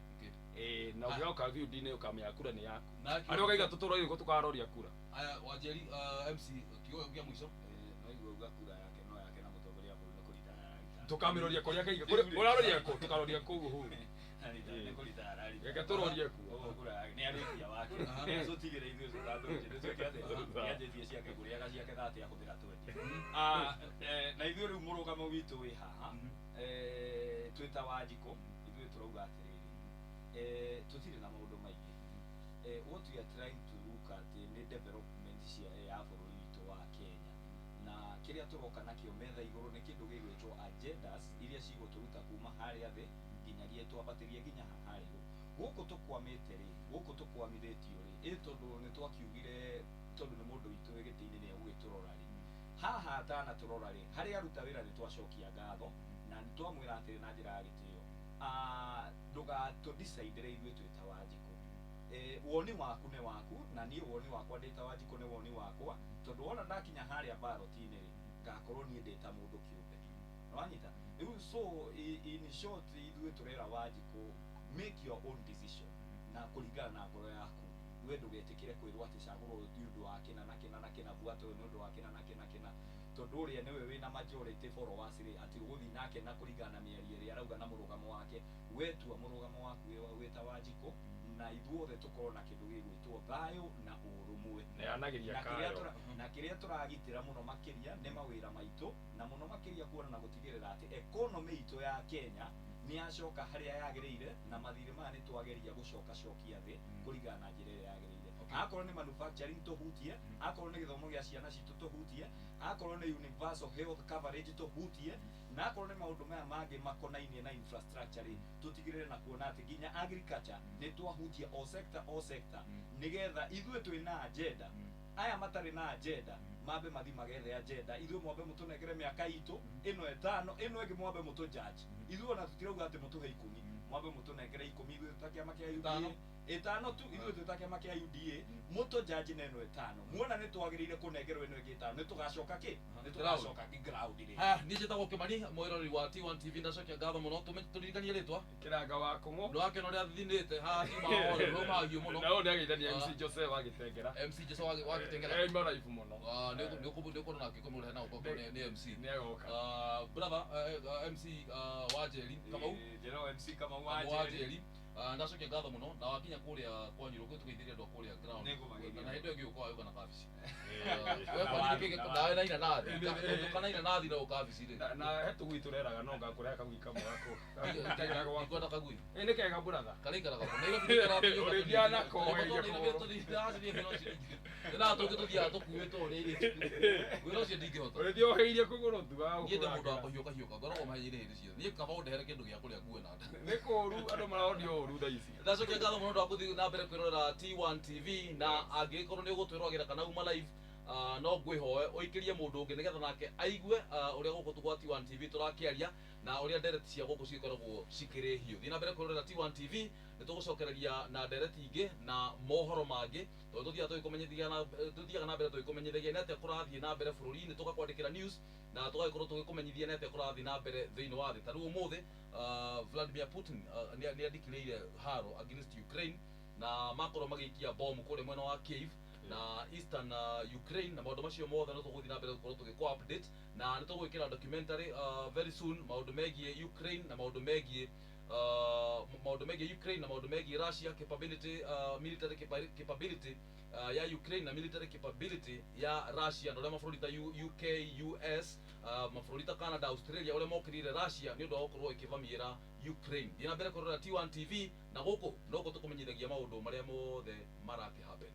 na ũgĩoka video-inĩ ũkamenya kura nĩ yaku arĩa ũkaiga tũtũroire gũkũ tũkaroria kura aya Wanjeri MC kigogo kia mwisho no igũga kura yake no yake na mũtongoria bũrũri nĩ kũrita tukamiroria kuria kaiga uraroria ku tukaroria ku Uhuru nĩ kũrita harari reke turorie ku kura yake nĩ arĩkia wake so tigire ithuĩ tũtatũnje nĩtwĩke atĩ nĩanjĩtie ciake kũrĩaga ciake thate ahũthĩra twendi na ithuĩ rĩu mũrũgamo witũ wĩ haha twĩ ta Wanjikũ ithuĩ tũrauga atĩrĩrĩ tũtirĩ na maũndũ maingĩ what we are trying to look at nĩ development ya bũrũri witũ wa Kenya na kĩrĩa tũroka nakĩo metha igũrũ nĩ kĩndũ gĩgwĩtwo agendas iria cigũtũruta kuma harĩa thĩ nginyagia twambatĩrie nginya harĩa igũrũ gũkũ tũkwamĩte rĩ gũkũ tũkwamithĩtio rĩ tondũ nĩ twakiugire tondũ nĩ mũndũ witũ wĩ gĩtĩ-inĩ nĩ egũgĩtũrora rĩ haha atanatũrora rĩ harĩa aruta wĩra nĩ twacokia ngatho na nĩ twamwĩra atĩrĩ na njĩra ya gĩtĩo ndũgatũdicaidĩre ithuĩ twĩ ta Wanjikũ woni waku nĩ waku na niĩ woni wakwa ndĩ ta Wanjikũ nĩ woni wakwa tondũ wona ndakinya harĩa ballot-inĩ rĩ ngakorwo niĩ ndĩ ta mũndũ kĩũmbe wanyita so in short ithuĩ tũrera Wanjikũ make your own decision na kũringana na ngoro yaku we ndũgetĩkĩre kwĩrwo atĩ cagũrwo nĩ ũndũ wa kĩna na kĩna na kĩna buata ũyũ nĩ ũndũ wa kĩna na kĩna kĩna tondũ ũrĩa nĩwe wĩna majority followers rĩ atĩ ũgũthiĩ nake na kũringana na mĩario ĩrĩa arauga na mũrũgamo wake wetua mũrũgamo waku wĩ ta Wanjikũ na ithuothe tũkorwo na kĩndũ gĩgwĩtwo thayũ na ũrũmwe na kĩrĩa tũragitĩra mũno makĩria nĩ mawĩra maitũ na mũno makĩria kuona na gũtigĩrĩra atĩ economy itũ ya Kenya nĩ yacoka harĩa yagĩrĩire na mathirĩ maya nĩ twageria gũcokia thĩ kũringana na njĩra ĩrĩa yagĩrĩire akorwo nĩ manufacturing tũhutie akorwo nĩ gĩthomo gĩa ciana citũ tũhutie akorwo nĩ universal health coverage tũhutie na akorwo nĩ maũndũ maya mangĩ makonainie na infrastructure tũtigĩrĩre na kuona atĩ nginya agriculture nĩ twahutia o sector nĩgetha ithuĩ twĩna agenda aya matarĩ na agenda mambe mathi magethe agenda ithuĩ mwambe mũtũnengere mĩaka itũ ĩno 5 ĩno ĩngĩ mwambe mũtũjudge ithuĩ ona tũtirauga atĩ mũtũhe 10 mwambe mũtũnengere 10 ithuĩ tũtakĩama kĩa UDA 5 tu ithuĩ tũtakĩama kĩa UDA mũtũjudge na ĩno 5 muona nĩ twagĩrĩire kũnengerwo ĩno ĩngĩ 5 nĩ tũgacoka kĩ nĩ tũgacoka ground rĩ niĩ njĩtagwo Kĩmani mwĩrori wa T1 TV ndacokia ngatho mũno tũririkanie rĩtwa kĩranga wa kũng'o nĩ wakena ũrĩa thinĩte haha timaũhoro mahagio mũno na ũyũ nĩ agĩithania MC Jose wa Gĩtengera MC Jose wa Gĩtengera maraibu mũno nĩ ũkũrwo nake kũmũrehe na ũkoko nĩ MC nĩ agoka brother MC Wanjeri Kamau njĩra MC Kamau Wanjeri ndacokia ngatho mũno na wakinya kũrĩa kwanyu rũkũ tũgeithĩrie andũ kũrĩa ground na hĩndĩ ĩngĩ ũkwa yuka na kabici nawe na inanathi kana inanathi na ukabici rĩ na hetu gwitũ reraga no ngakũreha kagui kamwe gako ngwenda kagui nĩ kega brother karĩikaraga Nairobi nĩkarathiĩ ũrĩthia nako na tũngĩtũthiaga tũkuĩtwo rĩrĩ wĩra ũcio ndingĩhota ũrĩthia ũhĩirie kũgũrũ tu niĩ ndĩ mũndũ wa kũhiũka ngoragwo mahenyire hĩndĩ ciothe niĩ kaba ũndehere kĩndũ gĩa kũrĩa nguo na nda nĩ kũũru andũ maronio ũũru thaa ici ndacokia ngatho mũno ndwa gũthiĩ na mbere kwĩrorera T1 TV na angĩkorwo nĩ ũgũtwĩroragĩra kana uma live no ngwĩhoe ũikĩrie mũndũ ũngĩ nĩgetha nake aigue ũrĩa gũkũ tũgwa T1 TV tũrakĩaria na ũrĩa ndereti cia gũkũ cikoragwo cikĩrĩ hiũ thiĩ na mbere kwĩrorera T1 TV nĩ tũgũcokereria na ndereti ingĩ na mohoro mangĩ tondũ tũthiaga na mbere tũgĩkũmenyithagia nĩ atĩa kũrathiĩ na mbere bũrũri-inĩ tũgakwandĩkĩra news na tũgagĩkorwo tũgĩkũmenyithia nĩ atĩa kũrathiĩ na mbere thĩinĩ wa thĩ ta rĩu ũmũthĩ Vladimir Putin nĩ andikĩrĩire haro against Ukraine na makorwo magĩikia bomu kũrĩa mwena wa Kiev na eastern Ukraine na maũndũ macio mothe no tũgũthiĩ na mbere gũkorwo tũgĩkũ update na nĩ tũgwĩkĩra documentary very soon maũndũ megiĩ Ukraine na maũndũ megiĩ Ukraine na maũndũ megiĩ Russia capability military capability ya Ukraine na military capability ya Russia na ũrĩa mabũrũri ta UK US mabũrũri ta Canada Australia ũrĩa mokĩrire Russia nĩ ũndũ wa gũkorwo ĩkĩvamĩra Ukraine thiĩ na mbere kũrora T1 TV na gũkũ no tũkũmenyithagia maũndũ marĩa mothe marakĩhappen